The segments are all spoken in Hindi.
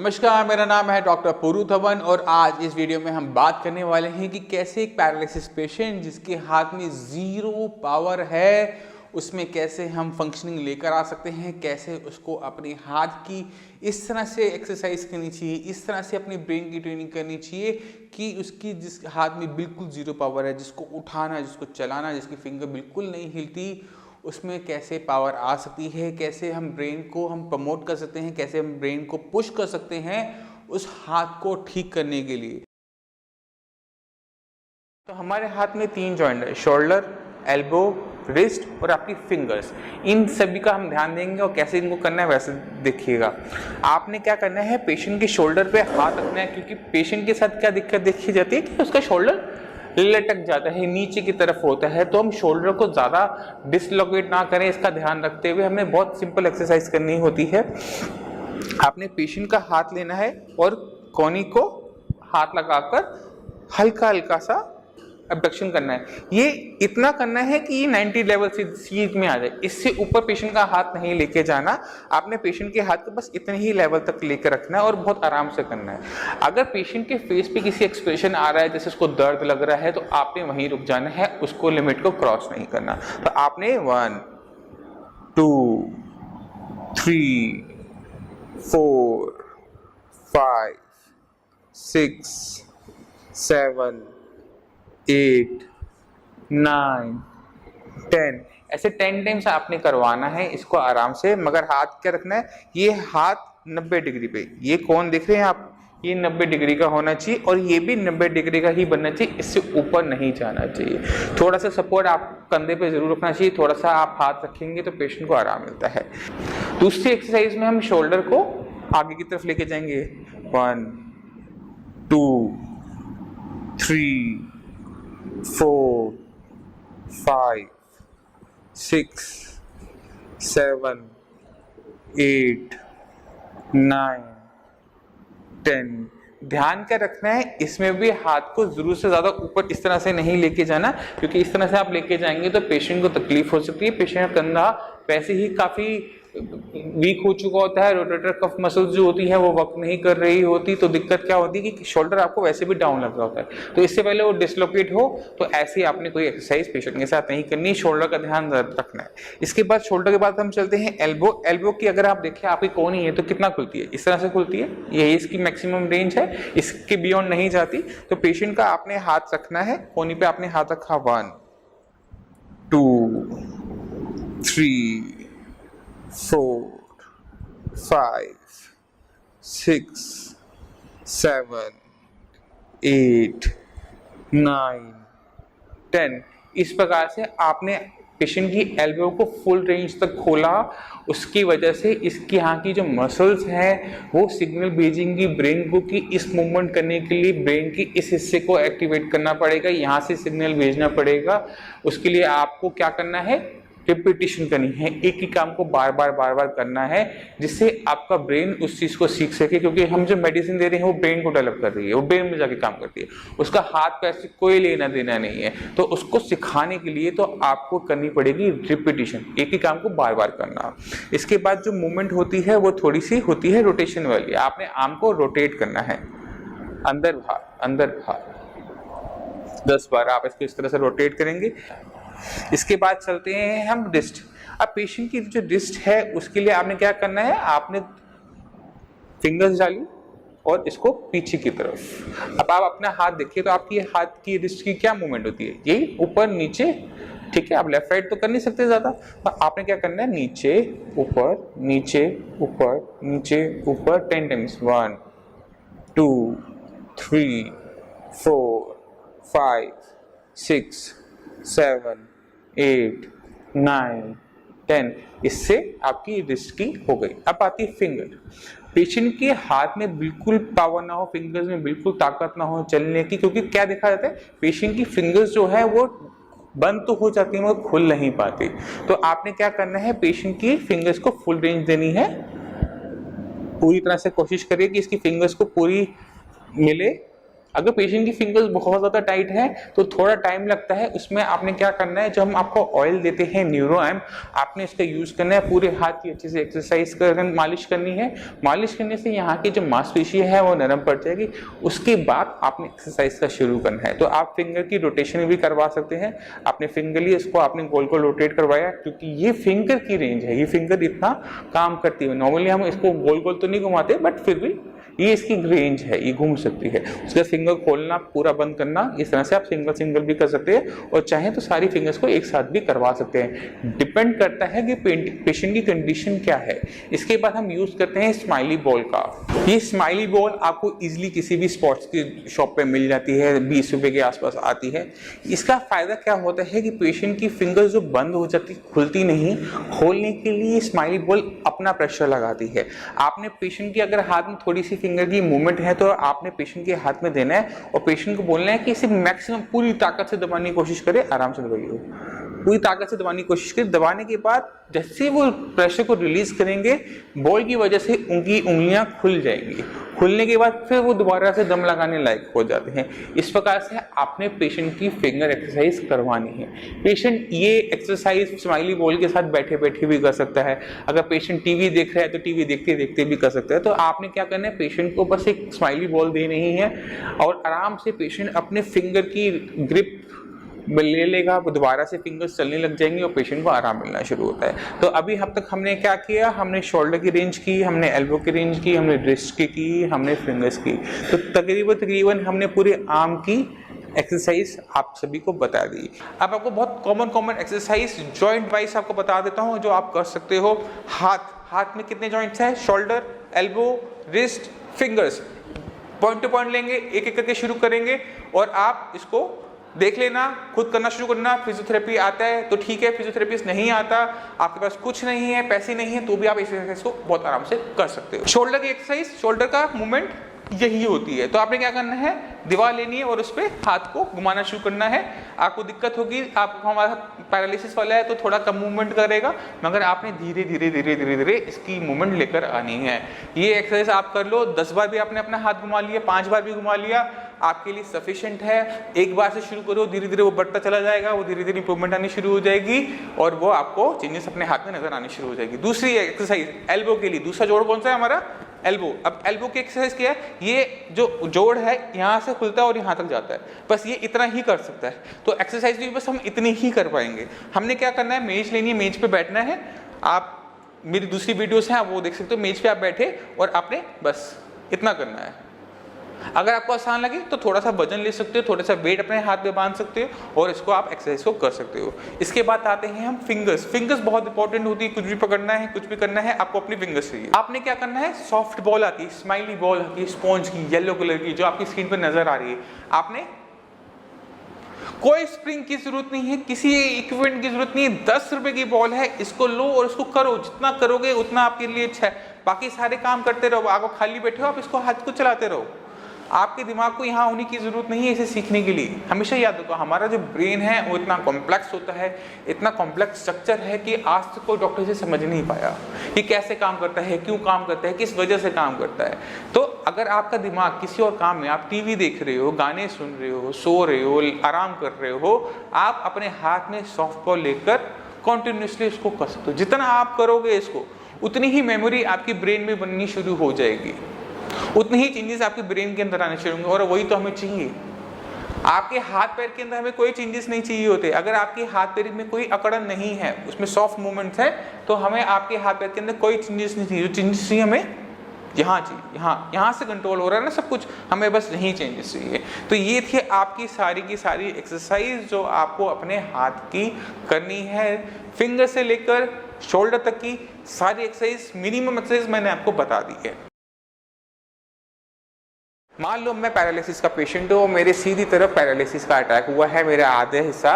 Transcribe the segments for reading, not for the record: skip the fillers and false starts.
नमस्कार, मेरा नाम है डॉक्टर पुरु धवन और आज इस वीडियो में हम बात करने वाले हैं कि कैसे एक पैरालिसिस पेशेंट जिसके हाथ में ज़ीरो पावर है उसमें कैसे हम फंक्शनिंग लेकर आ सकते हैं, कैसे उसको अपने हाथ की इस तरह से एक्सरसाइज करनी चाहिए, इस तरह से अपने ब्रेन की ट्रेनिंग करनी चाहिए कि उसकी जिस हाथ में बिल्कुल ज़ीरो पावर है, जिसको उठाना, जिसको चलाना, जिसकी फिंगर बिल्कुल नहीं हिलती, उसमें कैसे पावर आ सकती है, कैसे हम ब्रेन को हम प्रमोट कर सकते हैं, कैसे हम ब्रेन को पुश कर सकते हैं उस हाथ को ठीक करने के लिए। तो हमारे हाथ में 3 जॉइंट है, शोल्डर, एल्बो, रिस्ट और आपकी फिंगर्स। इन सभी का हम ध्यान देंगे और कैसे इनको करना है वैसे देखिएगा। आपने क्या करना है, पेशेंट के शोल्डर पे हाथ रखना है, क्योंकि पेशेंट के साथ क्या दिक्कत देखी जाती है कि उसका शोल्डर लटक जाता है, नीचे की तरफ होता है। तो हम शोल्डर को ज़्यादा डिसलोकेट ना करें, इसका ध्यान रखते हुए हमें बहुत सिंपल एक्सरसाइज करनी होती है। आपने पेशेंट का हाथ लेना है और कोहनी को हाथ लगाकर हल्का हल्का सा एब्डक्शन करना है। ये इतना करना है कि ये 90 लेवल से सीध में आ जाए, इससे ऊपर पेशेंट का हाथ नहीं लेके जाना। आपने पेशेंट के हाथ को बस इतने ही लेवल तक लेकर रखना है और बहुत आराम से करना है। अगर पेशेंट के फेस पे किसी एक्सप्रेशन आ रहा है, जैसे उसको दर्द लग रहा है, तो आपने वहीं रुक जाना है, उसको लिमिट को क्रॉस नहीं करना। तो आपने 1 2 3 4 5 6 7 8 9 10 ऐसे 10 टाइम्स आपने करवाना है इसको आराम से। मगर हाथ क्या रखना है, ये हाथ 90 डिग्री पे, ये कौन देख रहे हैं आप, ये 90 डिग्री का होना चाहिए और ये भी 90 डिग्री का ही बनना चाहिए, इससे ऊपर नहीं जाना चाहिए। थोड़ा सा सपोर्ट आप कंधे पे जरूर रखना चाहिए, थोड़ा सा आप हाथ रखेंगे तो पेशेंट को आराम मिलता है। दूसरी एक्सरसाइज में हम शोल्डर को आगे की तरफ लेके जाएंगे। 1 2 3 4 5 6 7 8 9 10। ध्यान क्या रखना है, इसमें भी हाथ को जरूर से ज्यादा ऊपर इस तरह से नहीं लेके जाना, क्योंकि इस तरह से आप लेके जाएंगे तो पेशेंट को तकलीफ हो सकती है। पेशेंट का कंधा वैसे ही काफी वीक हो चुका होता है, रोटेटर कफ मसल्स जो होती है वो वर्क नहीं कर रही होती, तो दिक्कत क्या होती है कि शोल्डर आपको वैसे भी डाउन लग रहा होता है। तो इससे पहले वो डिसलोकेट हो तो ऐसे ही आपने कोई एक्सरसाइज पेशेंट के साथ नहीं करनी, शोल्डर का ध्यान रखना है। इसके बाद शोल्डर के बाद हम चलते हैं एल्बो। एल्बो की अगर आप देखें आपकी कोहनी है तो कितना खुलती है, इस तरह से खुलती है, यही इसकी मैक्सिमम रेंज है, इसके बियॉन्ड नहीं जाती। तो पेशेंट का आपने हाथ रखना है, कोहनी पे आपने हाथ रखा, 1 2 3 4 5 6 7 8 9 10। इस प्रकार से आपने पेशेंट की एल्बो को फुल रेंज तक खोला। उसकी वजह से इसकी यहाँ की जो मसल्स हैं वो सिग्नल भेजेंगी ब्रेन को कि इस मूवमेंट करने के लिए ब्रेन की इस हिस्से को एक्टिवेट करना पड़ेगा, यहाँ से सिग्नल भेजना पड़ेगा। उसके लिए आपको क्या करना है, रिपीटिशन करनी है, एक ही काम को बार बार करना है, जिससे आपका ब्रेन उस चीज को सीख सके। क्योंकि हम जो मेडिसिन दे रहे हैं वो ब्रेन को डेवलप कर रही है, वो ब्रेन में जाके काम करती है, उसका हाथ पैर से कोई लेना देना नहीं है। तो उसको सिखाने के लिए तो आपको करनी पड़ेगी रिपीटिशन, एक ही काम को बार बार करना। इसके बाद जो मूवमेंट होती है वो थोड़ी सी होती है रोटेशन वाली। आपने आर्म को रोटेट करना है, अंदर बाहर 10 बार आप इसको इस तरह से रोटेट करेंगे। इसके बाद चलते हैं हम रिस्ट। अब पेशेंट की जो रिस्ट है उसके लिए आपने क्या करना है, आपने फिंगर्स डाली और इसको पीछे की तरफ। अब आप अपना हाथ देखिए तो आपकी हाथ की रिस्ट की क्या मूवमेंट होती है, यही ऊपर नीचे, ठीक है। आप लेफ्ट राइट तो कर नहीं सकते ज्यादा, तो आपने क्या करना है, नीचे ऊपर नीचे ऊपर नीचे ऊपर 10 टाइम्स। 1 2 3 4 5 6 7 8 9 10। इससे आपकी रिस्ट की हो गई। अब आती है फिंगर। पेशेंट के हाथ में बिल्कुल पावर ना हो, फिंगर्स में बिल्कुल ताकत ना हो चलने की, क्योंकि क्या देखा जाता है, पेशेंट की फिंगर्स जो है वो बंद तो हो जाती है मगर खुल नहीं पाती। तो आपने क्या करना है, पेशेंट की फिंगर्स को फुल रेंज देनी है, पूरी तरह से कोशिश करिए कि इसकी फिंगर्स को पूरी मिले अगर पेशेंट की फिंगर्स बहुत ज़्यादा टाइट है तो थोड़ा टाइम लगता है। उसमें आपने क्या करना है, जो हम आपको ऑयल देते हैं न्यूरोएम, आपने इसका यूज़ करना है, पूरे हाथ की अच्छे से एक्सरसाइज कर मालिश करनी है। मालिश करने से यहाँ की जो मांसपेशी है वो नरम पड़ जाएगी। उसके बाद आपने एक्सरसाइज का शुरू करना है। तो आप फिंगर की रोटेशन भी करवा सकते हैं। आपने फिंगरली इसको आपने गोल गोल रोटेट करवाया, क्योंकि ये फिंगर की रेंज है, ये फिंगर इतना काम करती है। नॉर्मली हम इसको गोल गोल तो नहीं घुमाते, बट फिर भी ये इसकी रेंज है, ये घूम सकती है। उसका फिंगर खोलना, पूरा बंद करना, इस तरह से आप सिंगल सिंगल भी कर सकते हैं और चाहें तो सारी फिंगर्स को एक साथ भी करवा सकते हैं। डिपेंड करता है कि पेशेंट की कंडीशन क्या है। इसके बाद हम यूज करते हैं स्माइली बॉल का। ये स्माइली बॉल आपको इजीली किसी भी स्पोर्ट्स की शॉप पे मिल जाती है, 20 रुपए के आसपास आती है। इसका फायदा क्या होता है कि पेशेंट की फिंगर्स जो बंद हो जाती, खुलती नहीं, खोलने के लिए स्माइली बॉल अपना प्रेशर लगाती है। आपने पेशेंट की अगर हाथ में थोड़ी सी फिंगर की मूवमेंट है तो आपने पेशेंट के हाथ में देना है और पेशेंट को बोलना है कि इसे मैक्सिमम पूरी ताकत से दबाने की कोशिश करे। आराम से दबाइए, पूरी ताकत से दबाने की कोशिश करें। दबाने के बाद जैसे वो प्रेशर को रिलीज करेंगे, बॉल की वजह से उनकी उंगलियां खुल जाएंगी। खुलने के बाद फिर वो दोबारा से दम लगाने लायक हो जाते हैं। इस प्रकार से आपने पेशेंट की फिंगर एक्सरसाइज करवानी है। पेशेंट ये एक्सरसाइज स्माइली बॉल के साथ बैठे बैठे भी कर सकता है। अगर पेशेंट टीवी देख रहा है तो टीवी देखते देखते भी कर सकता है। तो आपने क्या करना है, पेशेंट को बस एक स्माइली बॉल देनी है और आराम से पेशेंट अपने फिंगर की ग्रिप ले लेगा, वो दोबारा से फिंगर्स चलने लग जाएंगे और पेशेंट को आराम मिलना शुरू होता है। तो अभी अब तक हमने क्या किया, हमने शोल्डर की रेंज की, हमने एल्बो की रेंज की, हमने रिस्ट की, हमने फिंगर्स की। तो तकरीबन हमने पूरे आर्म की एक्सरसाइज आप सभी को बता दी। अब आपको बहुत कॉमन एक्सरसाइज जॉइंट वाइज आपको बता देता हूँ जो आप कर सकते हो। हाथ में कितने जॉइंट्स हैं, shoulder, elbow, wrist, fingers. Point two point लेंगे, एक एक करके शुरू करेंगे और आप इसको देख लेना, खुद करना शुरू करना। फिजियोथेरेपी आता है तो ठीक है, फिजियोथेरेपिस्ट नहीं आता, आपके पास कुछ नहीं है, पैसे नहीं है, तो भी आप इस एक्सरसाइज को बहुत आराम से कर सकते हो। शोल्डर की एक्सरसाइज, शोल्डर का मूवमेंट यही होती है। तो आपने क्या करना है, दीवार लेनी है और उस पर हाथ को घुमाना शुरू करना है। आपको दिक्कत होगी, आपको हमारा पैरालिसिस वाला है तो थोड़ा कम मूवमेंट करेगा, मगर आपने धीरे धीरे इसकी मूवमेंट लेकर आनी है। ये एक्सरसाइज आप कर लो, 10 बार भी आपने अपना हाथ घुमा लिया, 5 बार भी घुमा लिया, आपके लिए सफिशिएंट है। एक बार से शुरू करो, धीरे धीरे वो बढ़ता चला जाएगा, वो धीरे धीरे इंप्रूवमेंट आनी शुरू हो जाएगी और वो आपको चेंजेस अपने हाथ में नजर आनी शुरू हो जाएगी। दूसरी एक्सरसाइज एल्बो के लिए, दूसरा जोड़ कौन सा है हमारा, एल्बो। अब एल्बो की एक्सरसाइज क्या है, ये जो जोड़ है यहाँ से खुलता है और यहाँ तक जाता है, बस ये इतना ही कर सकता है। तो एक्सरसाइज भी बस हम इतनी ही कर पाएंगे। हमने क्या करना है, मेज लेनी है, मेज पे बैठना है। आप मेरी दूसरी वीडियोस हैं, आप वो देख सकते हो। मेज पे आप बैठे और आपने बस इतना करना है। अगर आपको आसान लगे तो थोड़ा सा वजन ले सकते हो, थोड़ा सा वेट अपने हाथ में बांध सकते हो और इसको आप एक्सरसाइज को कर सकते हो। इसके बाद आते हैं हम फिंगर्स। फिंगर्स बहुत इंपॉर्टेंट होती है, कुछ भी पकड़ना है, कुछ भी करना है, आपको अपनी फिंगर्स चाहिए। आपने क्या करना है, सॉफ्ट बॉल आती है, स्माइली बॉल आती है, स्पॉन्ज की, येलो कलर की, जो आपकी स्क्रीन पर नजर आ रही है। आपने कोई स्प्रिंग की जरूरत नहीं है, किसी इक्विपमेंट की जरूरत नहीं है, 10 रुपए की बॉल है, इसको लो और इसको करो। जितना करोगे उतना आपके लिए अच्छा है। बाकी सारे काम करते रहो, आप खाली बैठे हो, आप इसको हाथ को चलाते रहो। आपके दिमाग को यहाँ होने की जरूरत नहीं है इसे सीखने के लिए। हमेशा याद रखो, हमारा जो ब्रेन है वो इतना कॉम्प्लेक्स होता है, इतना कॉम्प्लेक्स स्ट्रक्चर है कि आज तक कोई डॉक्टर इसे समझ नहीं पाया कि कैसे काम करता है, क्यों काम करता है, किस वजह से काम करता है। तो अगर आपका दिमाग किसी और काम में, आप टीवी देख रहे हो, गाने सुन रहे हो, सो रहे हो, आराम कर रहे हो, आप अपने हाथ में सॉफ्ट बॉल लेकर कॉन्टिन्यूसली इसको कर सकते हो। जितना आप करोगे इसको, उतनी ही मेमोरी आपकी ब्रेन में बननी शुरू हो जाएगी, उतनी ही चेंजेस आपके ब्रेन के अंदर आने शुरू होंगे। और वही तो हमें चाहिए। आपके हाथ पैर के अंदर हमें कोई चेंजेस नहीं चाहिए होते। अगर आपके हाथ पैर में कोई अकड़न नहीं है, उसमें सॉफ्ट मूवमेंट्स है, तो हमें आपके हाथ पैर के अंदर कोई चेंजेस नहीं चाहिए। जो चेंजेस चाहिए हमें यहाँ चाहिए, यहाँ से कंट्रोल हो रहा है ना सब कुछ, हमें बस यही चेंजेस चाहिए। तो ये थी आपकी सारी की सारी एक्सरसाइज जो आपको अपने हाथ की करनी है। फिंगर से लेकर शोल्डर तक की सारी एक्सरसाइज, मिनिमम एक्सरसाइज मैंने आपको बता दी है। मान लो मैं पैरालिसिस का पेशेंट हूँ, मेरे सीधी तरफ पैरालिसिस का अटैक हुआ है, मेरा आधा हिस्सा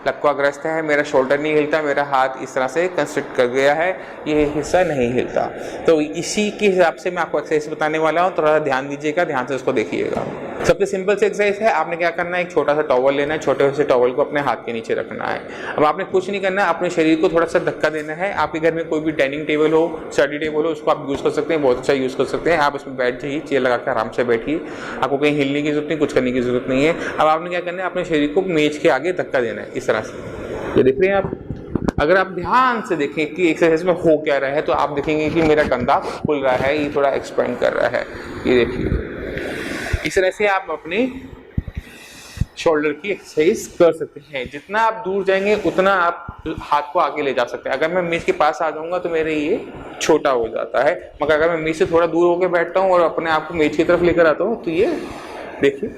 लकवाग्रस्त है, मेरा शोल्डर नहीं हिलता, मेरा हाथ इस तरह से कंस्ट्रिक्ट कर गया है, ये हिस्सा नहीं हिलता। तो इसी के हिसाब से मैं आपको एक्सरसाइज बताने वाला हूँ, थोड़ा ध्यान दीजिएगा, ध्यान से उसको देखिएगा। सबसे सिंपल सी एक्सरसाइज है, आपने क्या करना है, एक छोटा सा टॉवल लेना है, छोटे से टॉवल को अपने हाथ के नीचे रखना है। अब आपने कुछ नहीं करना है, अपने शरीर को थोड़ा सा धक्का देना है। आपके घर में कोई भी डाइनिंग टेबल हो, स्टडी टेबल हो, उसको आप यूज़ कर सकते हैं, बहुत अच्छा यूज़ कर सकते हैं। आप इसमें बैठ जाइए, चेयर लगा कर आराम से बैठिए, आपको कहीं हिलने की जरूरत नहीं, कुछ करने की जरूरत नहीं है। अब आपने क्या करना है, अपने शरीर को मेज के आगे धक्का देना है, इस तरह से। ये देख रहे हैं आप? अगर आप ध्यान से देखें कि एक्सरसाइज में हो क्या रहा है, तो आप देखेंगे कि मेरा कंधा खुल रहा है, ये थोड़ा एक्सपेंड कर रहा है। ये देखिए, इस तरह से आप अपने शोल्डर की एक्सरसाइज कर सकते हैं। जितना आप दूर जाएंगे उतना आप हाथ को आगे ले जा सकते हैं। अगर मैं मेज के पास आ जाऊंगा तो मेरे ये छोटा हो जाता है, मगर अगर मैं मेज से थोड़ा दूर होकर बैठता हूँ और अपने आप को मेज की तरफ लेकर आता हूँ तो ये देखिए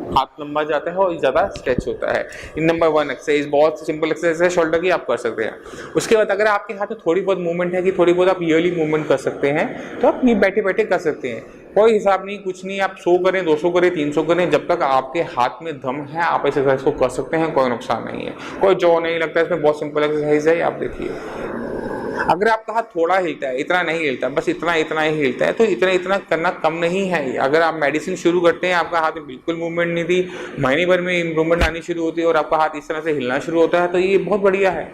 हाथ लंबा जाता है और ज़्यादा स्ट्रेच होता है। नंबर 1 एक्सरसाइज, बहुत सिंपल एक्सरसाइज है शोल्डर की, आप कर सकते हैं। उसके बाद अगर आपके हाथ में थोड़ी बहुत मूवमेंट है कि थोड़ी बहुत आप ईयरली मूवमेंट कर सकते हैं, तो आप ये बैठे बैठे कर सकते हैं। कोई हिसाब नहीं, कुछ नहीं, आप 100 करें, 200 करें, 300 करें, जब तक आपके हाथ में दम है आप इस एक्सरसाइज को कर सकते हैं, कोई नुकसान नहीं है, कोई जो नहीं लगता। इसमें बहुत सिंपल एक्सरसाइज है, आप देखिए। अगर आपका हाथ थोड़ा हिलता है, इतना नहीं हिलता, बस इतना इतना ही हिलता है, तो इतना इतना करना कम नहीं है। अगर आप मेडिसिन शुरू करते हैं, आपका हाथ में बिल्कुल मूवमेंट नहीं थी, महीने भर में इम्प्रूवमेंट आनी शुरू होती है और आपका हाथ इस तरह से हिलना शुरू होता है, तो ये बहुत बढ़िया है,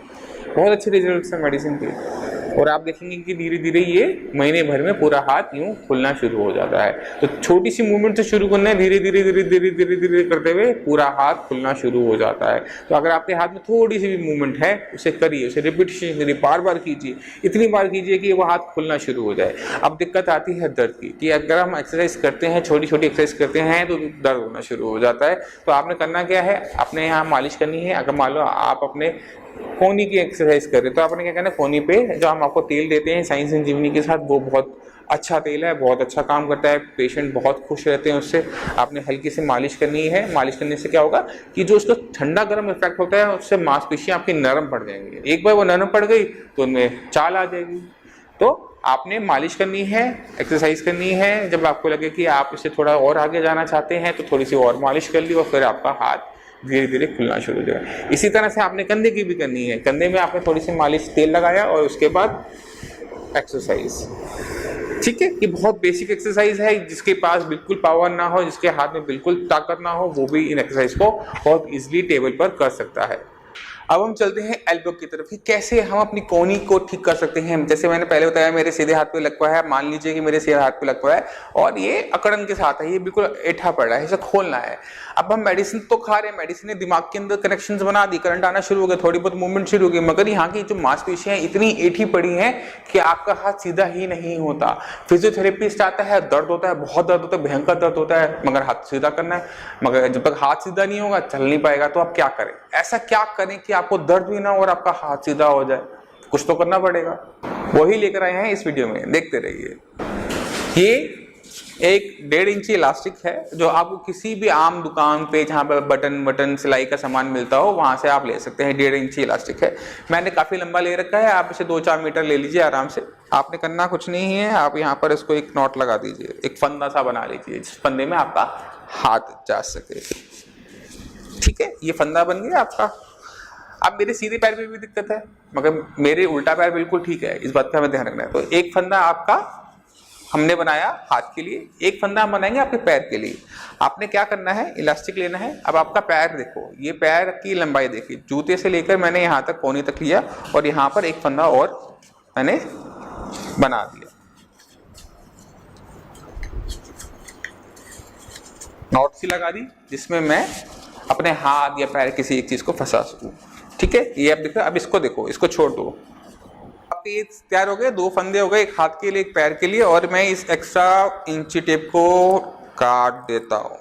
बहुत अच्छे रिजल्ट्स हैं मेडिसिन के। और आप देखेंगे कि धीरे धीरे ये महीने भर में पूरा हाथ यूं खुलना शुरू हो जाता है। तो छोटी सी मूवमेंट से शुरू करना है, धीरे धीरे धीरे धीरे धीरे धीरे करते हुए पूरा हाथ खुलना शुरू हो जाता है। तो अगर आपके हाथ में थोड़ी सी भी मूवमेंट है, उसे करिए, उसे रिपीटेशन करिए, बार बार कीजिए, इतनी बार कीजिए कि वो हाथ खुलना शुरू हो जाए। अब दिक्कत आती है दर्द की, कि अगर हम एक्सरसाइज करते हैं, छोटी छोटी एक्सरसाइज करते हैं तो दर्द होना शुरू हो जाता है। तो आपने करना क्या है, आपने यहाँ मालिश करनी है। अगर मान लो आप अपने कोहनी की एक्सरसाइज कर रहे हैं, तो आपने क्या करना है, कोहनी पे जो हम आपको तेल देते हैं साइंस संजीवनी के साथ, वो बहुत अच्छा तेल है, बहुत अच्छा काम करता है, पेशेंट बहुत खुश रहते हैं उससे। आपने हल्की से मालिश करनी है। मालिश करने से क्या होगा कि जो उसका ठंडा गर्म इफेक्ट होता है, उससे मांसपेशियां आपकी नरम पड़ जाएंगी। एक बार वो नरम पड़ गई तो उनमें चाल आ जाएगी। तो आपने मालिश करनी है, एक्सरसाइज करनी है। जब आपको लगे कि आप इससे थोड़ा और आगे जाना चाहते हैं तो थोड़ी सी और मालिश कर ली और फिर आपका हाथ धीरे धीरे खुलना शुरू हो जाएगा। इसी तरह से आपने कंधे की भी करनी है। कंधे में आपने थोड़ी सी मालिश, तेल लगाया और उसके बाद एक्सरसाइज। ठीक है, ये बहुत बेसिक एक्सरसाइज है। जिसके पास बिल्कुल पावर ना हो, जिसके हाथ में बिल्कुल ताकत ना हो, वो भी इन एक्सरसाइज को बहुत इजीली टेबल पर कर सकता है। अब हम चलते हैं एल्बो की तरफ कि कैसे हम अपनी कोहनी को ठीक कर सकते हैं। जैसे मैंने पहले बताया, मेरे सीधे हाथ पे लग हुआ है, मान लीजिए कि मेरे सीधे हाथ पे लग हुआ है और ये अकड़न के साथ है, ये बिल्कुल ऐठा पड़ रहा है, इसे खोलना है। अब हम मेडिसिन तो खा रहे हैं, मेडिसिन ने दिमाग के अंदर कनेक्शंस बना दी, करंट आना शुरू हो गया, थोड़ी बहुत मूवमेंट शुरू हो गई, मगर यहाँ की जो मांसपेशियां इतनी ऐठी पड़ी हैं कि आपका हाथ सीधा ही नहीं होता। फिजियोथेरेपिस्ट आता है, दर्द होता है, बहुत दर्द होता है, भयंकर दर्द होता है, मगर हाथ सीधा करना है। मगर जब तक हाथ सीधा नहीं होगा, चल नहीं पाएगा। तो आप क्या करें, ऐसा क्या करें कि आपको दर्द भी ना हो और आपका हाथ सीधा हो जाए? कुछ तो करना पड़ेगा, वही लेकर आए हैं इस वीडियो में, देखते रहिए। ये एक 1.5 इंची इलास्टिक है जो आपको किसी भी आम दुकान पे जहाँ पर बटन सिलाई का सामान मिलता हो वहां से आप ले सकते हैं। 1.5 इंची इलास्टिक है, मैंने काफी लंबा ले रखा है। आप इसे 2-4 मीटर ले लीजिए आराम से। आपने करना कुछ नहीं है, आप यहाँ पर इसको एक नॉट लगा दीजिए, एक फंदा सा बना लीजिए जिस फंदे में आपका हाथ जा सके। ठीक है, ये फंदा बन गया आपका। अब मेरे सीधे पैर में भी दिक्कत है, मगर मेरे उल्टा पैर बिल्कुल ठीक है, इस बात का हमें ध्यान रखना है। तो एक फंदा आपका हमने बनाया हाथ के लिए, एक फंदा हम बनाएंगे आपके पैर के लिए। आपने क्या करना है, इलास्टिक लेना है। अब आपका पैर देखो, ये पैर की लंबाई देखिए, जूते से लेकर मैंने यहाँ तक कोहनी तक लिया और यहाँ पर एक फंदा और मैंने बना दिया, नॉट सी लगा दी, जिसमें मैं अपने हाथ या पैर किसी एक चीज को फंसा सकूं। ठीक है, ये अब देखो, अब इसको देखो, इसको छोड़ दो। आपके ये तैयार हो गए, 2 फंदे हो गए, एक हाथ के लिए एक पैर के लिए। और मैं इस एक्स्ट्रा इंची टेप को काट देता हूं।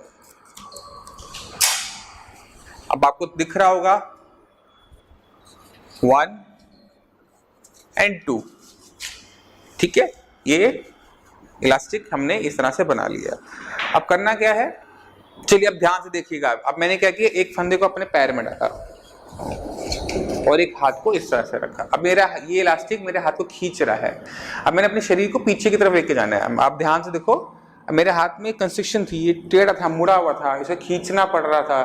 अब आपको दिख रहा होगा 1 और 2। ठीक है, ये इलास्टिक हमने इस तरह से बना लिया। अब करना क्या है, चलिए अब ध्यान से देखिएगा। अब मैंने क्या किया, एक फंदे को अपने पैर में डाला और एक हाथ को इस तरह से रखा। अब मेरा ये इलास्टिक मेरे हाथ को खींच रहा है। अब मैंने अपने शरीर को पीछे की तरफ लेके जाना है। आप ध्यान से देखो, मेरे हाथ में कंस्ट्रिक्शन थी, ये टेढ़ा था, मुड़ा हुआ था, इसे खींचना पड़ रहा था।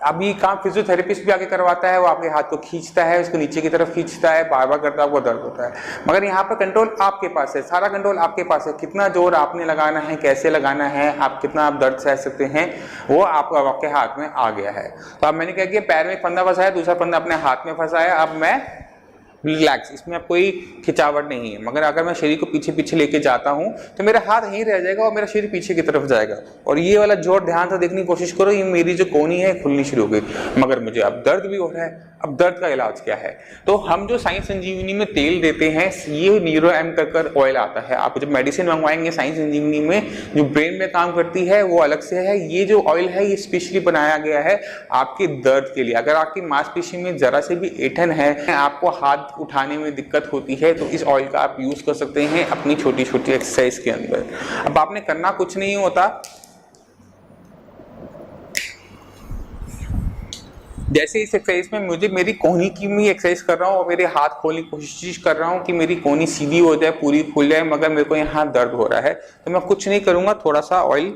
अब ये काम फिजियोथेरेपिस्ट भी आके करवाता है, वो आपके हाथ को खींचता है, उसको नीचे की तरफ खींचता है, बार बार करता है, आपको दर्द होता है। मगर यहाँ पर कंट्रोल आपके पास है, सारा कंट्रोल आपके पास है। कितना जोर आपने लगाना है, कैसे लगाना है, आप कितना आप दर्द सह सकते हैं, वो आपके हाथ में आ गया है। तो अब मैंने क्या किया, पैर में एक फंदा फंसाया, दूसरा फंदा अपने हाथ में फंसाया, अब मैं रिलैक्स, इसमें अब कोई खिंचावट नहीं है। मगर अगर मैं शरीर को पीछे पीछे लेके जाता हूं तो मेरा हाथ यहीं रह जाएगा और मेरा शरीर पीछे की तरफ जाएगा। और ये वाला जोर ध्यान से देखने की कोशिश करो, ये मेरी जो कोहनी है खुलनी शुरू हो गई, मगर मुझे अब दर्द भी हो रहा है। अब दर्द का इलाज क्या है, तो हम जो साइंस संजीवनी में तेल देते हैं, ये न्यूरो एम कर ऑयल आता है। आप जब मेडिसिन मंगवाएंगे साइंस संजीवनी में, जो ब्रेन में काम करती है वो अलग से है। ये जो ऑयल है ये स्पेशली बनाया गया है आपके दर्द के लिए। अगर आपकी मांसपेशी में जरा से भी ऐंठन है, आपको हाथ उठाने में दिक्कत होती है, तो इस ऑयल का आप यूज कर सकते हैं अपनी छोटी छोटी एक्सरसाइज के अंदर। अब आपने करना कुछ नहीं होता, जैसे इस एक्सरसाइज में मुझे मेरी कोहनी की मैं एक्सरसाइज कर रहा हूँ और मेरे हाथ खोलने की कोशिश कर रहा हूँ कि मेरी कोहनी सीधी हो जाए, पूरी खुल जाए, मगर मेरे को यहाँ दर्द हो रहा है, तो मैं कुछ नहीं करूंगा। थोड़ा सा ऑयल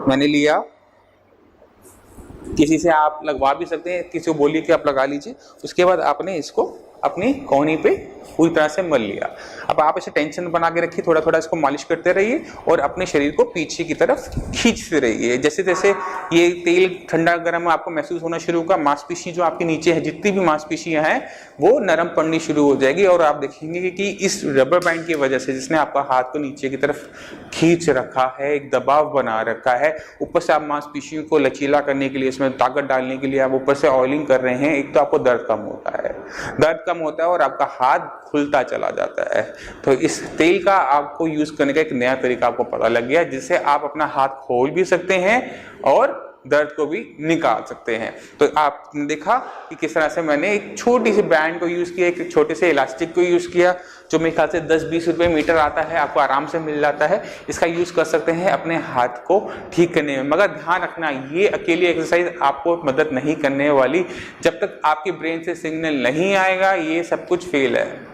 मैंने लिया, किसी से आप लगवा भी सकते हैं, किसी को बोलिए कि आप लगा लीजिए। उसके बाद आपने इसको अपनी कोहनी पे पूरी तरह से मल लिया। अब आप इसे टेंशन बना के रखिए, थोड़ा थोड़ा इसको मालिश करते रहिए और अपने शरीर को पीछे की तरफ खींचते रहिए। जैसे जैसे ये तेल ठंडा गर्म आपको महसूस होना शुरू होगा, मांसपेशी जो आपके नीचे है, जितनी भी मांसपेशियां हैं वो नरम पड़नी शुरू हो जाएगी। और आप देखेंगे कि इस रबर बैंड की वजह से, जिसने आपका हाथ को नीचे की तरफ खींच रखा है, एक दबाव बना रखा है, ऊपर से आप मांसपेशियों को लचीला करने के लिए, इसमें ताकत डालने के लिए आप ऊपर से ऑयलिंग कर रहे हैं, एक तो आपको दर्द कम होता है, और आपका हाथ खुलता चला जाता है। तो इस तेल का आपको यूज करने का एक नया तरीका आपको पता लग गया, जिससे आप अपना हाथ खोल भी सकते हैं और दर्द को भी निकाल सकते हैं। तो आपने देखा कि किस तरह से मैंने एक छोटी सी बैंड को यूज किया, एक छोटे से इलास्टिक को यूज किया, जो मेरे ख्याल से 10-20 रुपए मीटर आता है, आपको आराम से मिल जाता है। इसका यूज कर सकते हैं अपने हाथ को ठीक करने में। मगर ध्यान रखना, ये अकेली एक्सरसाइज आपको मदद नहीं करने वाली। जब तक आपके ब्रेन से सिग्नल नहीं आएगा, ये सब कुछ फेल है।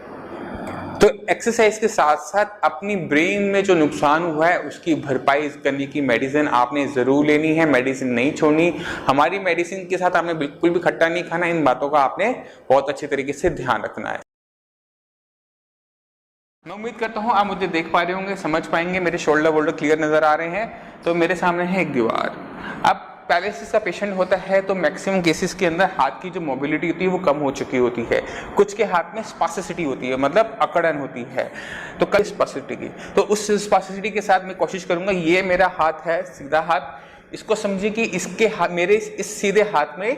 तो एक्सरसाइज के साथ साथ अपनी ब्रेन में जो नुकसान हुआ है उसकी भरपाई करने की मेडिसिन आपने जरूर लेनी है, मेडिसिन नहीं छोड़नी। हमारी मेडिसिन के साथ आपने बिल्कुल भी खट्टा नहीं खाना, इन बातों का आपने बहुत अच्छे तरीके से ध्यान रखना है। मैं उम्मीद करता हूँ आप मुझे देख पा रहे होंगे, समझ पाएंगे, मेरे शोल्डर वोल्डर क्लियर नजर आ रहे हैं। तो मेरे सामने है एक दीवार। अब पैरालिसिस का पेशेंट होता है तो मैक्सिमम केसेस के अंदर हाथ की जो मोबिलिटी होती है वो कम हो चुकी होती है। कुछ के हाथ में स्पास्टिसिटी होती है, मतलब अकड़न होती है। तो कल स्पास्टिसिटी की, तो उस स्पास्टिसिटी के साथ मैं कोशिश करूंगा, ये मेरा हाथ है, सीधा हाथ, इसको समझिए कि इसके मेरे इस सीधे हाथ में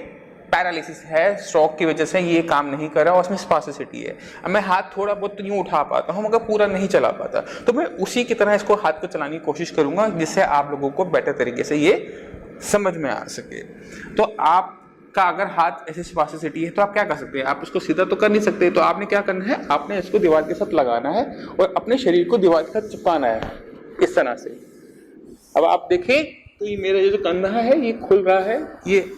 पैरालिसिस है, स्ट्रोक की वजह से ये काम नहीं कर रहा और उसमें स्पास्टिसिटी है। अब मैं हाथ थोड़ा बहुत तो यूं उठा पाता हूं, मगर पूरा नहीं चला पाता। तो मैं उसी की तरह इसको हाथ को चलाने की कोशिश करूंगा, जिससे आप लोगों को बेटर तरीके से ये समझ में आ सके। तो आपका अगर हाथ ऐसी स्पास्टिसिटी है तो आप क्या कर सकते हैं, आप इसको सीधा तो कर नहीं सकते, तो आपने क्या करना है, आपने इसको दीवार के साथ लगाना है और अपने शरीर को दीवार के साथ चिपकाना है इस तरह से। अब आप देखें तो ये मेरा जो कंधा है ये खुल रहा है, ये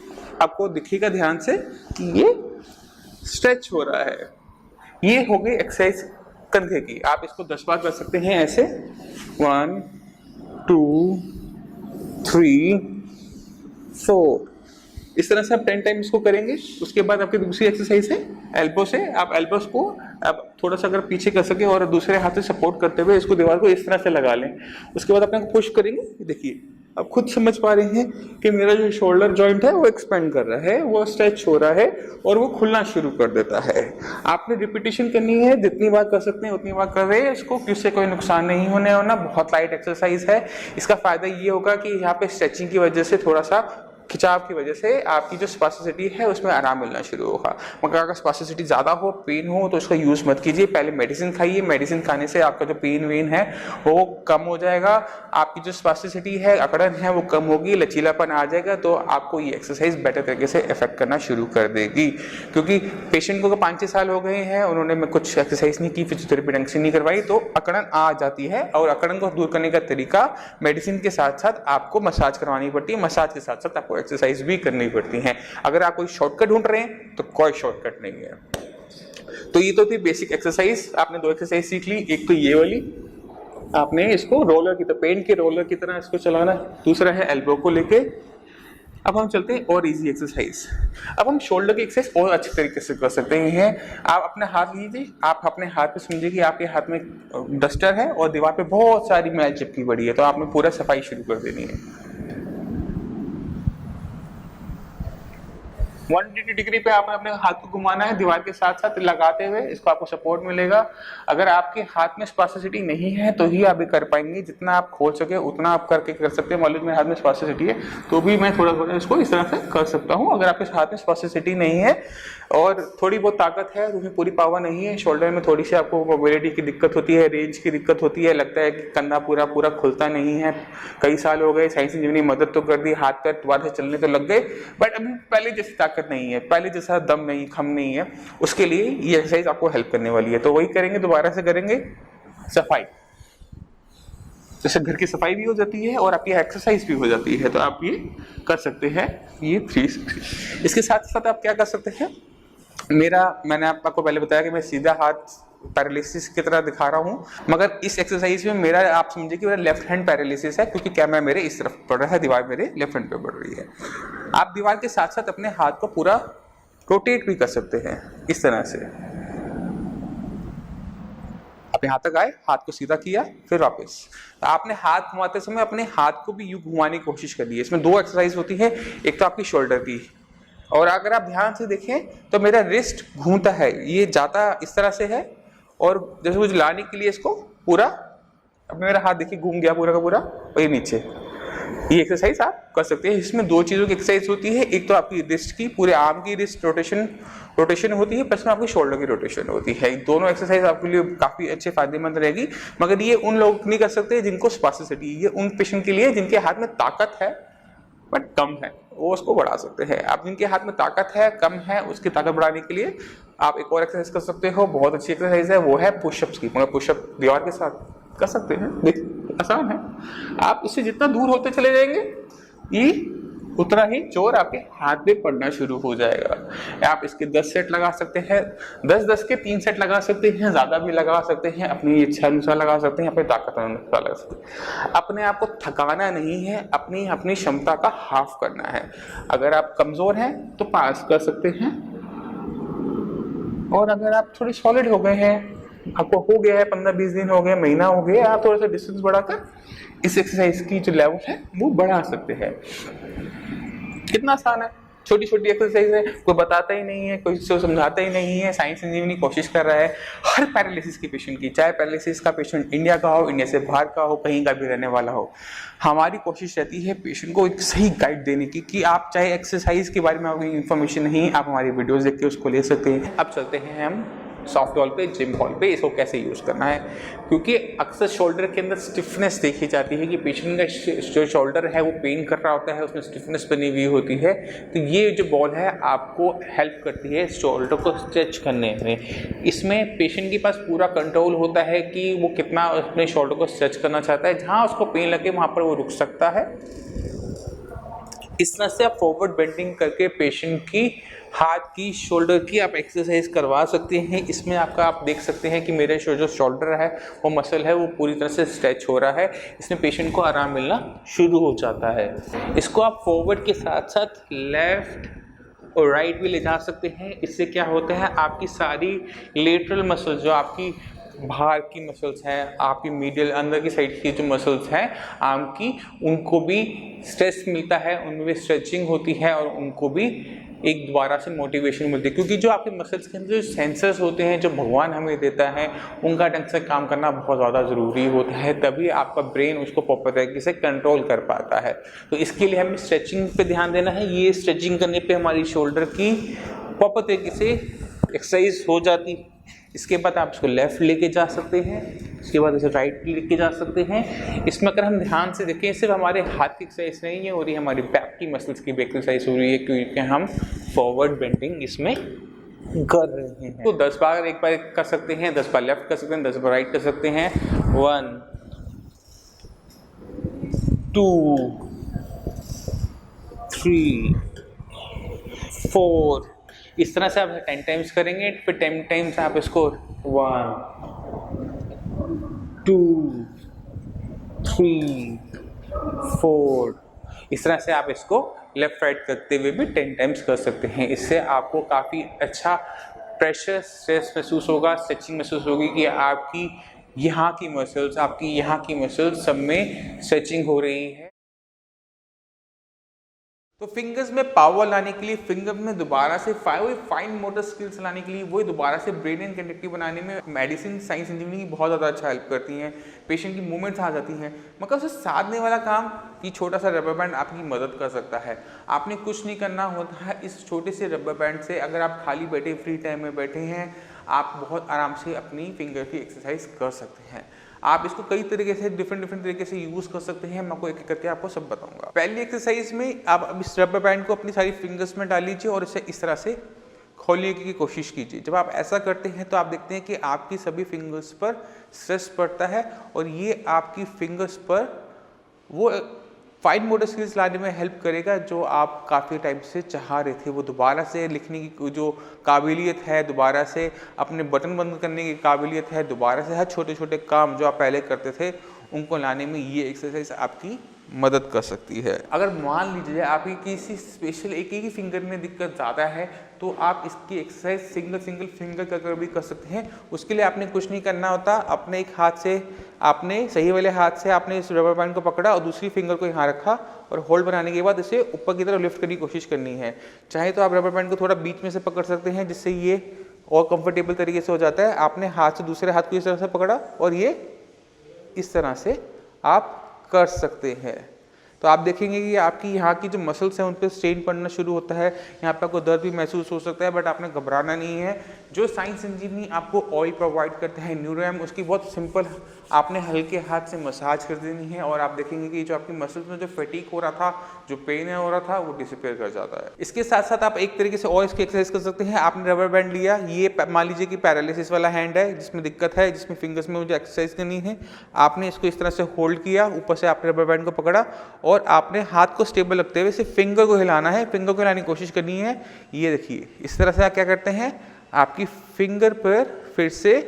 आपको दिखेगा ध्यान से कि ये स्ट्रेच हो रहा है। ये हो गई एक्सरसाइज कंधे की। आप इसको 10 बार कर सकते हैं ऐसे, 1 2 3 4, इस तरह से आप 10 टाइम इसको करेंगे। उसके बाद आपकी दूसरी एक्सरसाइज है एल्बो से। आप एल्बोस को आप थोड़ा सा अगर पीछे कर सके और दूसरे हाथ से सपोर्ट करते हुए इसको दीवार को इस तरह से लगा लें। उसके बाद अपने को पुश करेंगे। देखिए आप खुद समझ पा रहे हैं कि मेरा जो शोल्डर जॉइंट है वो एक्सपेंड कर रहा है, वो स्ट्रेच हो रहा है और वो खुलना शुरू कर देता है। आपने रिपीटेशन करनी है, जितनी बार कर सकते हैं उतनी बार कर रहे हैं इसको, किससे कोई नुकसान नहीं होने वाला। बहुत लाइट एक्सरसाइज है। इसका फायदा ये होगा कि यहाँ पे स्ट्रेचिंग की वजह से, थोड़ा सा खिंचाव की वजह से आपकी जो स्पास्टिसिटी है उसमें आराम मिलना शुरू होगा। मगर अगर स्पास्टिसिटी ज़्यादा हो, पेन हो, तो इसका यूज़ मत कीजिए। पहले मेडिसिन खाइए, मेडिसिन खाने से आपका जो पेन वेन है वो कम हो जाएगा, आपकी जो स्पास्टिसिटी है, अकड़न है, वो कम होगी, लचीलापन आ जाएगा। तो आपको ये एक्सरसाइज बेटर तरीके से इफेक्ट करना शुरू कर देगी। क्योंकि पेशेंट को 5-6 साल हो गए हैं, उन्होंने कुछ एक्सरसाइज नहीं की, फिजियोथेरेपी ढंग से नहीं करवाई, तो अकड़न आ जाती है। और अकड़न को दूर करने का तरीका मेडिसिन के साथ साथ आपको मसाज करवानी पड़ती है, मसाज के साथ साथ आपको एक्सरसाइज भी करनी पड़ती हैं। अगर आप कोई शॉर्टकट ढूंढ रहे हैं तो कोई शॉर्टकट नहीं है। तो ये तो थी बेसिक एक्सरसाइज। आपने 2 एक्सरसाइज सीख ली। एक तो ये वाली, आपने इसको रोलर की, तो पेन के रोलर की तरह इसको चलाना है। दूसरा है एल्बो को लेके अब हम चलते हैं और इजी एक्सरसाइज। अब हम शोल्डर की एक्सरसाइज और अच्छे तरीके से कर सकते हैं। आप अपने हाथ लीजिए, आप अपने हाथ पे समझिए कि आपके हाथ में डस्टर है और दीवार पे बहुत सारी मैल चिपकी पड़ी है, तो आपने पूरा सफाई शुरू कर देनी है। 180 डिग्री पे आपने अपने हाथ को घुमाना है दीवार के साथ साथ लगाते हुए, इसको आपको सपोर्ट मिलेगा। अगर आपके हाथ में स्पास्टिसिटी नहीं है तो ही आप ये कर पाएंगे, जितना आप खोल सके उतना आप करके कर सकते हैं। मान लीजिए मेरे हाथ में स्पास्टिसिटी है तो भी मैं थोड़ा थोड़ा इसको इस तरह से कर सकता हूँ। अगर आपके हाथ में स्पास्टिसिटी नहीं है और थोड़ी बहुत ताकत है, उसमें पूरी पावर नहीं है, शोल्डर में थोड़ी सी आपको मोबिलिटी की दिक्कत होती है, रेंज की दिक्कत होती है, लगता है कि कंधा पूरा पूरा खुलता नहीं है, कई साल हो गए, साइंस इंजीनियरिंग मदद तो कर दी, हाथ पैर दोबारा से चलने तो लग गए, बट अभी पहले जैसी ताकत नहीं है, पहले जैसा दम नहीं, खम नहीं है, उसके लिए ये एक्सरसाइज आपको हेल्प करने वाली है। तो वही करेंगे, दोबारा से करेंगे सफाई, जैसे घर की सफाई भी हो जाती है और आपकी एक्सरसाइज भी हो जाती है। तो आप ये कर सकते हैं, ये 3 इसके साथ साथ आप क्या कर सकते हैं, मैंने आपको पहले बताया कि मैं सीधा हाथ पैरालिसिस की तरह दिखा रहा हूँ, मगर इस एक्सरसाइज में मेरा आप समझिए कि मेरा लेफ्ट हैंड पैरालिसिस है, क्योंकि कैमरा मेरे इस तरफ पड़ रहा है, दीवार मेरे लेफ्ट हैंड पे पड़ रही है। आप दीवार के साथ साथ अपने हाथ को पूरा रोटेट भी कर सकते हैं इस तरह से। आप यहाँ तक आए, हाथ को सीधा किया, फिर वापस। तो आपने हाथ घुमाते समय अपने हाथ को भी यूं घुमाने की कोशिश करिए। इसमें 2 एक्सरसाइज होती है, एक तो आपकी शोल्डर की, और अगर आप ध्यान से देखें तो मेरा रिस्ट घूमता है, ये जाता इस तरह से है, और जैसे मुझे लाने के लिए इसको पूरा, अब मेरा हाथ देखिए घूम गया पूरा का पूरा, और ये नीचे। ये एक्सरसाइज आप कर सकते हैं। इसमें 2 चीज़ों की एक्सरसाइज होती है, एक तो आपकी रिस्ट की, पूरे आर्म की रिस्ट रोटेशन होती है, प्लस में आपकी शोल्डर की रोटेशन होती है। दोनों एक्सरसाइज आपके लिए काफ़ी अच्छे फायदेमंद रहेगी, मगर ये उन लोग नहीं कर सकते जिनको स्पास्टिसिटी, ये उन पेशेंट के लिए जिनके हाथ में ताकत है बट कम है, वो उसको बढ़ा सकते हैं। आप जिनके हाथ में ताकत है कम है, उसकी ताकत बढ़ाने के लिए आप एक और एक्सरसाइज कर सकते हो, बहुत अच्छी एक्सरसाइज है, वो है पुशअप्स की। मगर पुशअप दीवार के साथ कर सकते हैं, देखिए आसान है। आप इससे जितना दूर होते चले जाएंगे, ये उतना ही जोर आपके हाथ पे पड़ना शुरू हो जाएगा। आप इसके 10 सेट लगा सकते हैं, 10-10 के 3 सेट लगा सकते हैं, ज्यादा भी लगा सकते हैं, अपनी इच्छा अनुसार लगा सकते हैं, अपनी ताकत अनुसार लगा सकते हैं। अपने आप को थकाना नहीं है, अपनी अपनी क्षमता का हाफ करना है। अगर आप कमजोर हैं तो पास कर सकते हैं, और अगर आप थोड़ी सॉलिड हो गए हैं, आपको हो गया है 15-20 दिन हो गए, महीना हो गया, आप थोड़ा सा डिस्टेंस बढ़ाकर इस एक्सरसाइज की जो लेवल है वो बढ़ा सकते हैं। कितना आसान है, छोटी छोटी एक्सरसाइज है, कोई बताता ही नहीं है, कोई समझाता ही नहीं है, साइंस इंजीनियरिंग कोशिश कर रहा है हर पैरालिसिस के पेशेंट की, चाहे पैरालिसिस का पेशेंट इंडिया का हो, इंडिया से बाहर का हो, कहीं का भी रहने वाला हो। हमारी कोशिश रहती है पेशेंट को एक सही गाइड देने की, कि आप चाहे एक्सरसाइज के बारे में आपको इन्फॉर्मेशन नहीं, आप हमारी वीडियोस देख के उसको ले सकते हैं। अब चलते हैं हम सॉफ्ट बॉल पे, जिम बॉल पे, इसको कैसे यूज़ करना है, क्योंकि अक्सर शोल्डर के अंदर स्टिफनेस देखी जाती है कि पेशेंट का जो शोल्डर है वो पेन कर रहा होता है, उसमें स्टिफनेस बनी हुई होती है। तो ये जो बॉल है आपको हेल्प करती है शोल्डर को स्ट्रेच करने में। इसमें पेशेंट के पास पूरा कंट्रोल होता है कि वो कितना अपने शोल्डर को स्ट्रेच करना चाहता है, जहाँ उसको पेन लगे वहाँ पर वो रुक सकता है। इस तरह से आप फॉरवर्ड बेंडिंग करके पेशेंट की हाथ की, शोल्डर की आप एक्सरसाइज करवा सकते हैं। इसमें आप देख सकते हैं कि मेरे जो शोल्डर है वो मसल है वो पूरी तरह से स्ट्रेच हो रहा है, इसमें पेशेंट को आराम मिलना शुरू हो जाता है। इसको आप फॉरवर्ड के साथ साथ लेफ्ट और राइट भी ले जा सकते हैं। इससे क्या होता है, आपकी सारी लेटरल मसल, जो आपकी बाहर की मसल्स हैं, आपकी मीडियल अंदर की साइड की जो मसल्स हैं आर्म की, उनको भी स्ट्रेस मिलता है, उनमें भी स्ट्रेचिंग होती है, और उनको भी एक दोबारा से मोटिवेशन मिलती है। क्योंकि जो आपके मसल्स के अंदर जो सेंसर्स होते हैं, जो भगवान हमें देता है, उनका ढंग से काम करना बहुत ज़्यादा ज़रूरी होता है, तभी आपका ब्रेन उसको प्रॉपर तरीके से कंट्रोल कर पाता है। तो इसके लिए हमें स्ट्रेचिंग पे ध्यान देना है। ये स्ट्रेचिंग करने पे हमारी शोल्डर की प्रॉपर तरीके से एक्सरसाइज हो जाती है। इसके बाद आप इसको लेफ्ट लेके जा सकते हैं, इसके बाद इसे राइट लेके जा सकते हैं। इसमें अगर हम ध्यान से देखें, सिर्फ हमारे हाथ की एक्सरसाइज नहीं है हो रही, हमारी बैक की मसल्स की भी एक्सरसाइज हो रही है, क्योंकि हम फॉरवर्ड बेंडिंग इसमें कर रहे हैं। तो 10 बार एक बार कर सकते हैं, 10 बार लेफ्ट कर सकते हैं, 10 बार राइट कर सकते हैं। 1 2 3 4, इस तरह से आप 10 टाइम्स करेंगे, फिर 10 टाइम्स आप इसको 1 2 3 4, इस तरह से आप इसको लेफ्ट राइट करते हुए भी 10 टाइम्स कर सकते हैं। इससे आपको काफ़ी अच्छा प्रेशर स्ट्रेस महसूस होगा, स्ट्रेचिंग महसूस होगी कि आपकी यहाँ की मसल्स, आपकी यहाँ की मसल्स सब में स्ट्रेचिंग हो रही है। तो फिंगर्स में पावर लाने के लिए, फिंगर में दोबारा से फाइन मोटर स्किल्स लाने के लिए, वही दोबारा से ब्रेन एंड कंडक्टिव बनाने में मेडिसिन, साइंस, इंजीनियरिंग बहुत ज़्यादा अच्छा हेल्प करती हैं। पेशेंट की मूवमेंट्स आ जाती हैं, मतलब उसे साधने वाला काम ये छोटा सा रबर बैंड आपकी मदद कर सकता है। आपने कुछ नहीं करना होता है, इस छोटे से रबर बैंड से अगर आप खाली बैठे, फ्री टाइम में बैठे हैं, आप बहुत आराम से अपनी फिंगर की एक्सरसाइज कर सकते हैं। आप इसको कई तरीके से डिफरेंट तरीके से यूज कर सकते हैं। मैं आपको एक एक करके आपको सब बताऊंगा। पहली एक्सरसाइज में आप अब इस रबर बैंड को अपनी सारी फिंगर्स में डाल लीजिए और इसे इस तरह से खोलने की कोशिश कीजिए। जब आप ऐसा करते हैं तो आप देखते हैं कि आपकी सभी फिंगर्स पर स्ट्रेस पड़ता है और ये आपकी फिंगर्स पर वो फाइन मोटर स्किल्स लाने में हेल्प करेगा जो आप काफ़ी टाइम से चाह रहे थे। वो दोबारा से लिखने की जो काबिलियत है, दोबारा से अपने बटन बंद करने की काबिलियत है, दोबारा से हर छोटे छोटे काम जो आप पहले करते थे उनको लाने में ये एक्सरसाइज आपकी मदद कर सकती है। अगर मान लीजिए आपकी किसी स्पेशल एक ही फिंगर में दिक्कत ज़्यादा है तो आप इसकी एक्सरसाइज सिंगल फिंगर कर भी कर सकते हैं। उसके लिए आपने कुछ नहीं करना होता, अपने एक हाथ से आपने सही वाले हाथ से आपने इस रबर बैंड को पकड़ा और दूसरी फिंगर को यहाँ रखा और होल्ड बनाने के बाद इसे ऊपर की तरफ लिफ्ट करने की कोशिश करनी है। चाहे तो आप रबर बैंड को थोड़ा बीच में से पकड़ सकते हैं जिससे ये और कंफर्टेबल तरीके से हो जाता है। आपने हाथ से दूसरे हाथ को इस तरह से पकड़ा और ये इस तरह से आप कर सकते हैं। तो आप देखेंगे कि आपकी यहाँ की जो मसल्स हैं उन पर स्ट्रेन पड़ना शुरू होता है। यहाँ पे आपको दर्द भी महसूस हो सकता है, बट आपने घबराना नहीं है। जो साइंस इंजीनियरिंग आपको ऑयल प्रोवाइड करते हैं न्यूरोएम, उसकी बहुत सिंपल आपने हल्के हाथ से मसाज कर देनी है और आप देखेंगे कि जो आपकी मसल्स में जो फैटीग हो रहा था, जो पेन हो रहा था, वो डिसअपीयर कर जाता है। इसके साथ साथ आप एक तरीके से और इसकी एक्सरसाइज कर सकते हैं। आपने रबर बैंड लिया, ये मान लीजिए कि पैरालिसिस वाला हैंड है जिसमें दिक्कत है, जिसमें फिंगर्स में मुझे एक्सरसाइज करनी है। आपने इसको इस तरह से होल्ड किया, ऊपर से आपने रबर बैंड को पकड़ा और आपने हाथ को स्टेबल रखते हुए सिर्फ फिंगर को हिलाना है, फिंगर को हिलाने की कोशिश करनी है। ये देखिए इस तरह से आप क्या करते हैं, आपकी फिंगर पर फिर से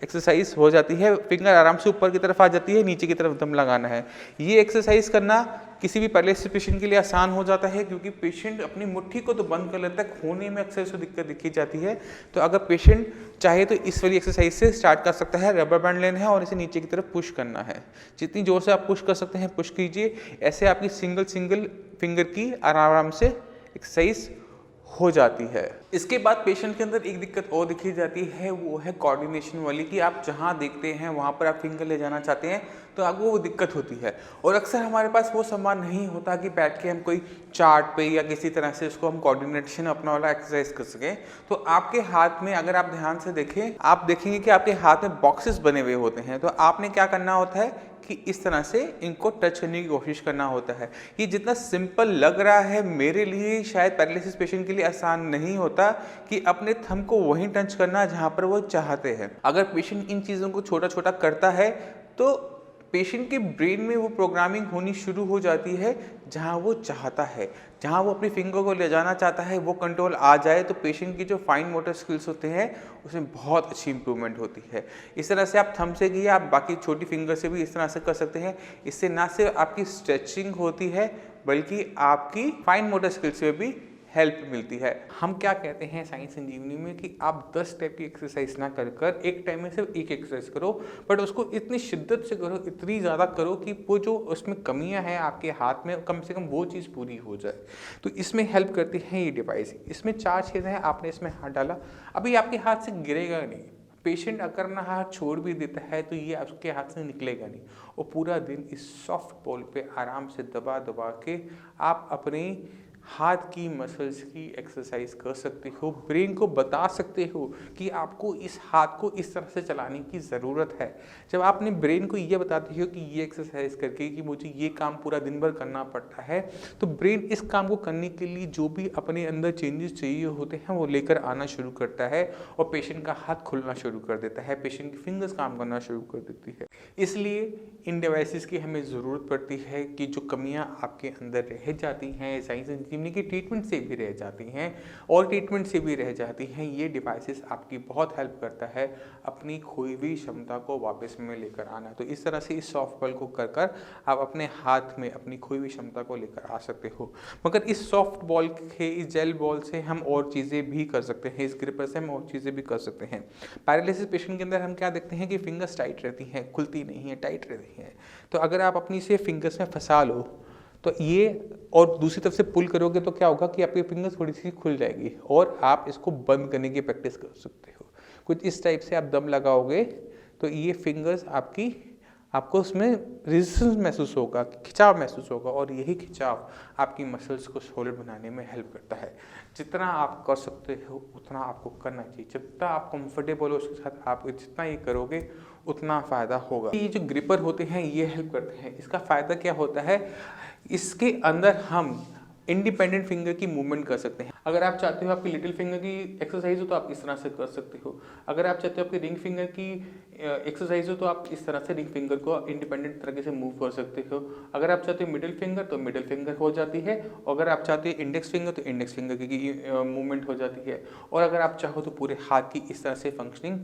एक्सरसाइज हो जाती है, फिंगर आराम से ऊपर की तरफ आ जाती है, नीचे की तरफ दम लगाना है। ये एक्सरसाइज करना किसी भी पैरालिसिस पेशेंट के लिए आसान हो जाता है क्योंकि पेशेंट अपनी मुट्ठी को तो बंद कर लेता है, खोने में अक्सर से दिक्कत दिखी जाती है। तो अगर पेशेंट चाहे तो इस वाली एक्सरसाइज से स्टार्ट कर सकता है। रबर बैंड लेना है और इसे नीचे की तरफ पुश करना है। जितनी जोर से आप पुश कर सकते हैं पुश कीजिए। ऐसे आपकी सिंगल फिंगर की आराम से एक्सरसाइज हो जाती है। इसके बाद पेशेंट के अंदर एक दिक्कत और दिखी जाती है, वो है कोऑर्डिनेशन वाली, कि आप जहाँ देखते हैं वहाँ पर आप फिंगर ले जाना चाहते हैं तो आपको वो दिक्कत होती है। और अक्सर हमारे पास वो सामान नहीं होता कि बैठ के हम कोई चार्ट पे या किसी तरह से उसको हम कोऑर्डिनेशन अपना वाला एक्सरसाइज कर सकें। तो आपके हाथ में अगर आप ध्यान से देखें, आप देखेंगे कि आपके हाथ में बॉक्सेस बने हुए होते हैं। तो आपने क्या करना होता है कि इस तरह से इनको टच करने की कोशिश करना होता है। ये जितना सिंपल लग रहा है मेरे लिए शायद पैरालिसिस पेशेंट के लिए आसान नहीं होता कि अपने थंब को वहीं टच करना जहाँ पर वो चाहते हैं। अगर पेशेंट इन चीज़ों को छोटा छोटा करता है तो पेशेंट के ब्रेन में वो प्रोग्रामिंग होनी शुरू हो जाती है जहाँ वो चाहता है, जहाँ वो अपनी फिंगर को ले जाना चाहता है वो कंट्रोल आ जाए तो पेशेंट की जो फाइन मोटर स्किल्स होते हैं उसमें बहुत अच्छी इंप्रूवमेंट होती है। इस तरह से आप थंब से किए, आप बाकी छोटी फिंगर से भी इस तरह से कर सकते हैं। इससे ना सिर्फ आपकी स्ट्रेचिंग होती है बल्कि आपकी फाइन मोटर स्किल्स में भी हेल्प मिलती है। हम क्या कहते हैं साइंस इंजीनियरिंग में कि आप 10 टाइप की एक्सरसाइज ना कर एक टाइम में सिर्फ एक एक्सरसाइज करो, बट उसको इतनी शिद्दत से करो, इतनी ज़्यादा करो कि वो जो उसमें कमियां हैं आपके हाथ में कम से कम वो चीज़ पूरी हो जाए। तो इसमें हेल्प करती है ये डिवाइस। इसमें 4 चीज़ें हैं, आपने इसमें हाथ डाला, अभी आपके हाथ से गिरेगा नहीं। पेशेंट अगर ना हाथ छोड़ भी देता है तो ये आपके हाथ से निकलेगा नहीं और पूरा दिन इस सॉफ्ट बॉल पे आराम से दबा दबा के आप अपने हाथ की मसल्स की एक्सरसाइज कर सकते हो। ब्रेन को बता सकते हो कि आपको इस हाथ को इस तरह से चलाने की ज़रूरत है। जब आपने ब्रेन को ये बताते हो कि ये एक्सरसाइज करके कि मुझे ये काम पूरा दिन भर करना पड़ता है, तो ब्रेन इस काम को करने के लिए जो भी अपने अंदर चेंजेस चाहिए होते हैं वो लेकर आना शुरू करता है और पेशेंट का हाथ खुलना शुरू कर देता है, पेशेंट की फिंगर्स काम करना शुरू कर देती है। इसलिए इन डिवाइसेस की हमें ज़रूरत पड़ती है कि जो कमियाँ आपके अंदर रह जाती हैं साइंस यानी कि ट्रीटमेंट से भी रह जाती हैं और ट्रीटमेंट से भी रह जाती हैं। ये डिवाइसेस आपकी बहुत हेल्प करता है अपनी खोई हुई क्षमता को वापस में लेकर आना। तो इस तरह से इस सॉफ्ट बॉल को कर कर आप अपने हाथ में अपनी खोई हुई क्षमता को लेकर आ सकते हो। मगर इस सॉफ्ट बॉल के इस जेल बॉल से हम और चीज़ें भी कर सकते हैं, इस ग्रिपर से हम और चीज़ें भी कर सकते हैं। पैरालिसिस पेशेंट के अंदर हम क्या देखते हैं कि फिंगर्स टाइट रहती हैं, खुलती नहीं है, टाइट रहती हैं। तो अगर आप अपनी से फिंगर्स में फंसा लो तो ये, और दूसरी तरफ से पुल करोगे तो क्या होगा कि आपकी फिंगर्स थोड़ी सी खुल जाएगी और आप इसको बंद करने की प्रैक्टिस कर सकते हो। कुछ इस टाइप से आप दम लगाओगे तो ये फिंगर्स आपको उसमें रेजिस्टेंस महसूस होगा, खिंचाव महसूस होगा, और यही खिंचाव आपकी मसल्स को सॉलिड बनाने में हेल्प करता है। जितना आप कर सकते हो उतना आपको करना चाहिए, जितना आप कंफर्टेबल हो उसके साथ आप जितना ये करोगे उतना फ़ायदा होगा। ये जो ग्रिपर होते हैं ये हेल्प करते हैं। इसका फ़ायदा क्या होता है, इसके अंदर हम इंडिपेंडेंट फिंगर की मूवमेंट कर सकते हैं। अगर आप चाहते हो आपकी लिटिल फिंगर की एक्सरसाइज हो तो आप इस तरह से कर सकते हो। अगर आप चाहते हो आपकी रिंग फिंगर की एक्सरसाइज हो तो आप इस तरह से रिंग फिंगर को इंडिपेंडेंट तरीके से मूव कर सकते हो। अगर आप चाहते हो मिडिल फिंगर तो मिडिल फिंगर हो जाती है, और अगर आप चाहते हो इंडेक्स फिंगर तो इंडेक्स फिंगर की मूवमेंट हो जाती है, और अगर आप चाहो तो पूरे हाथ की इस तरह से फंक्शनिंग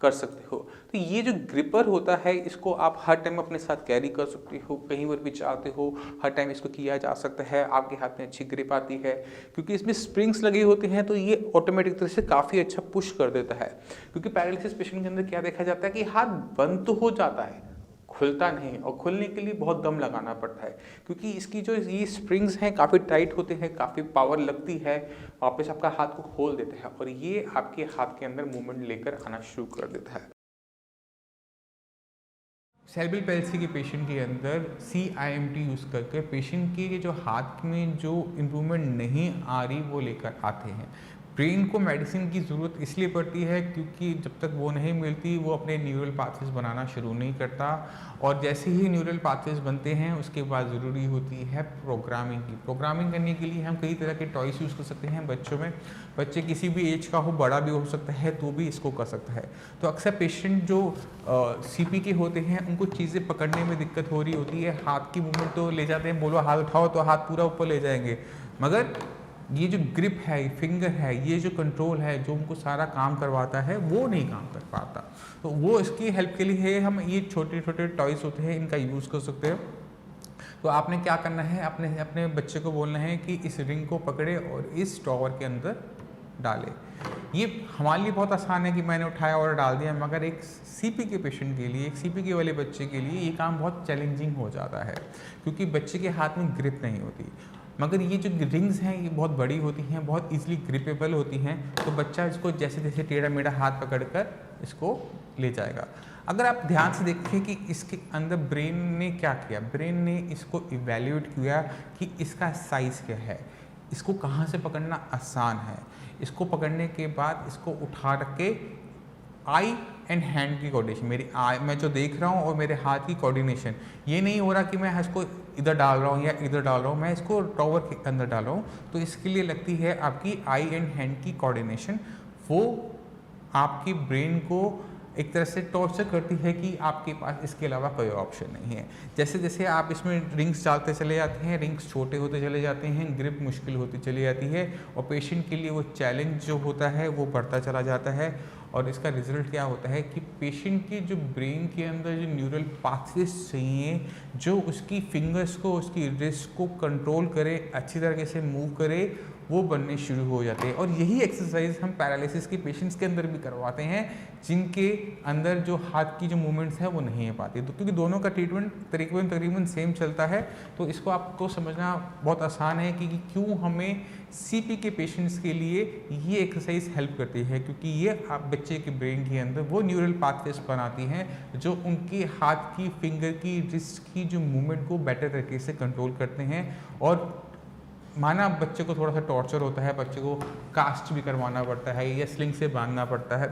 कर सकते हो। तो ये जो ग्रिपर होता है इसको आप हर टाइम अपने साथ कैरी कर सकते हो, कहीं पर भी चाहते हो हर टाइम इसको किया जा सकता है। आपके हाथ में अच्छी ग्रिप आती है क्योंकि इसमें स्प्रिंग्स लगे होते हैं, तो ये ऑटोमेटिक तरह से काफ़ी अच्छा पुश कर देता है। क्योंकि पैरालिसिस पेशेंट के अंदर क्या देखा जाता है कि हाथ बंद तो हो जाता है, खुलता नहीं, और खुलने के लिए बहुत दम लगाना पड़ता है क्योंकि इसकी जो ये स्प्रिंग्स हैं काफ़ी टाइट होते हैं, काफ़ी पावर लगती है, वापस आपका हाथ को खोल देता है और ये आपके हाथ के अंदर मूवमेंट लेकर आना शुरू कर देता है। सेरेब्रल पैल्सी के पेशेंट के अंदर CIMT यूज़ करके पेशेंट के जो हाथ में जो इम्प्रूवमेंट नहीं आ रही वो लेकर आते हैं। ब्रेन को मेडिसिन की ज़रूरत इसलिए पड़ती है क्योंकि जब तक वो नहीं मिलती वो अपने न्यूरल पाथवेज बनाना शुरू नहीं करता, और जैसे ही न्यूरल पाथवेज बनते हैं उसके बाद ज़रूरी होती है प्रोग्रामिंग की। प्रोग्रामिंग करने के लिए हम कई तरह के टॉयस यूज़ कर सकते हैं बच्चों में। बच्चे किसी भी एज का हो, बड़ा भी हो सकता है, तो भी इसको कर सकता है। तो अक्सर पेशेंट जो CP के होते हैं उनको चीज़ें पकड़ने में दिक्कत हो रही होती है, हाथ की मूवमेंट तो ले जाते हैं, बोलो हाथ उठाओ तो हाथ पूरा ऊपर ले जाएंगे, मगर ये जो ग्रिप है, फिंगर है, ये जो कंट्रोल है जो उनको सारा काम करवाता है वो नहीं काम कर पाता। तो वो इसकी हेल्प के लिए हम ये छोटे छोटे टॉयस होते हैं इनका यूज़ कर सकते हैं। तो आपने क्या करना है, अपने बच्चे को बोलना है कि इस रिंग को पकड़े और इस टॉवर के अंदर डाले। ये हमारे लिए बहुत आसान है कि मैंने उठाया और डाल दिया, मगर एक CP के पेशेंट के लिए, एक CP वाले बच्चे के लिए ये काम बहुत चैलेंजिंग हो जाता है क्योंकि बच्चे के हाथ में ग्रिप नहीं होती। मगर ये जो रिंग्स हैं ये बहुत बड़ी होती हैं, बहुत इजीली ग्रिपेबल होती हैं, तो बच्चा इसको जैसे जैसे टेढ़ा मेढ़ा हाथ पकड़कर इसको ले जाएगा। अगर आप ध्यान से देखें कि इसके अंदर ब्रेन ने क्या किया, ब्रेन ने इसको इवैल्यूएट किया कि इसका साइज़ क्या है, इसको कहाँ से पकड़ना आसान है, इसको पकड़ने के बाद इसको उठा के आई एंड हैंड की कोऑर्डिनेशन, मेरी आई मैं जो देख रहा हूँ और मेरे हाथ की कोऑर्डिनेशन, ये नहीं हो रहा कि मैं इसको इधर डाल रहा हूँ या इधर डाल रहा हूँ, मैं इसको टॉवर के अंदर डाल रहा हूँ। तो इसके लिए लगती है आपकी आई एंड हैंड की कोऑर्डिनेशन, वो आपकी ब्रेन को एक तरह से टॉर्चर करती है कि आपके पास इसके अलावा कोई ऑप्शन नहीं है। जैसे जैसे आप इसमें रिंग्स डालते चले जाते हैं, रिंग्स छोटे होते चले जाते हैं, ग्रिप मुश्किल होती चली जाती है, और पेशेंट के लिए वो चैलेंज जो होता है वो बढ़ता चला जाता है। और इसका रिजल्ट क्या होता है कि पेशेंट के जो ब्रेन के अंदर जो न्यूरल पाथवेज चाहिए, जो उसकी फिंगर्स को, उसकी रिस्ट को कंट्रोल करे, अच्छी तरीके से मूव करे, वो बनने शुरू हो जाते हैं। और यही एक्सरसाइज हम पैरालिसिस के पेशेंट्स के अंदर भी करवाते हैं जिनके अंदर जो हाथ की जो मूवमेंट्स है वो नहीं हो पाती। तो क्योंकि दोनों का ट्रीटमेंट तकरीबन सेम चलता है, तो इसको आपको समझना बहुत आसान है कि क्यों हमें CP के पेशेंट्स के लिए ये एक्सरसाइज हेल्प करती है, क्योंकि ये आप बच्चे के ब्रेन के अंदर वो न्यूरल पाथवेज बनाती हैं जो उनके हाथ की, फिंगर की, रिस्ट की जो मूवमेंट को बेटर तरीके से कंट्रोल करते हैं। और माना बच्चे को थोड़ा सा टॉर्चर होता है, बच्चे को कास्ट भी करवाना पड़ता है या स्लिंग से बांधना पड़ता है,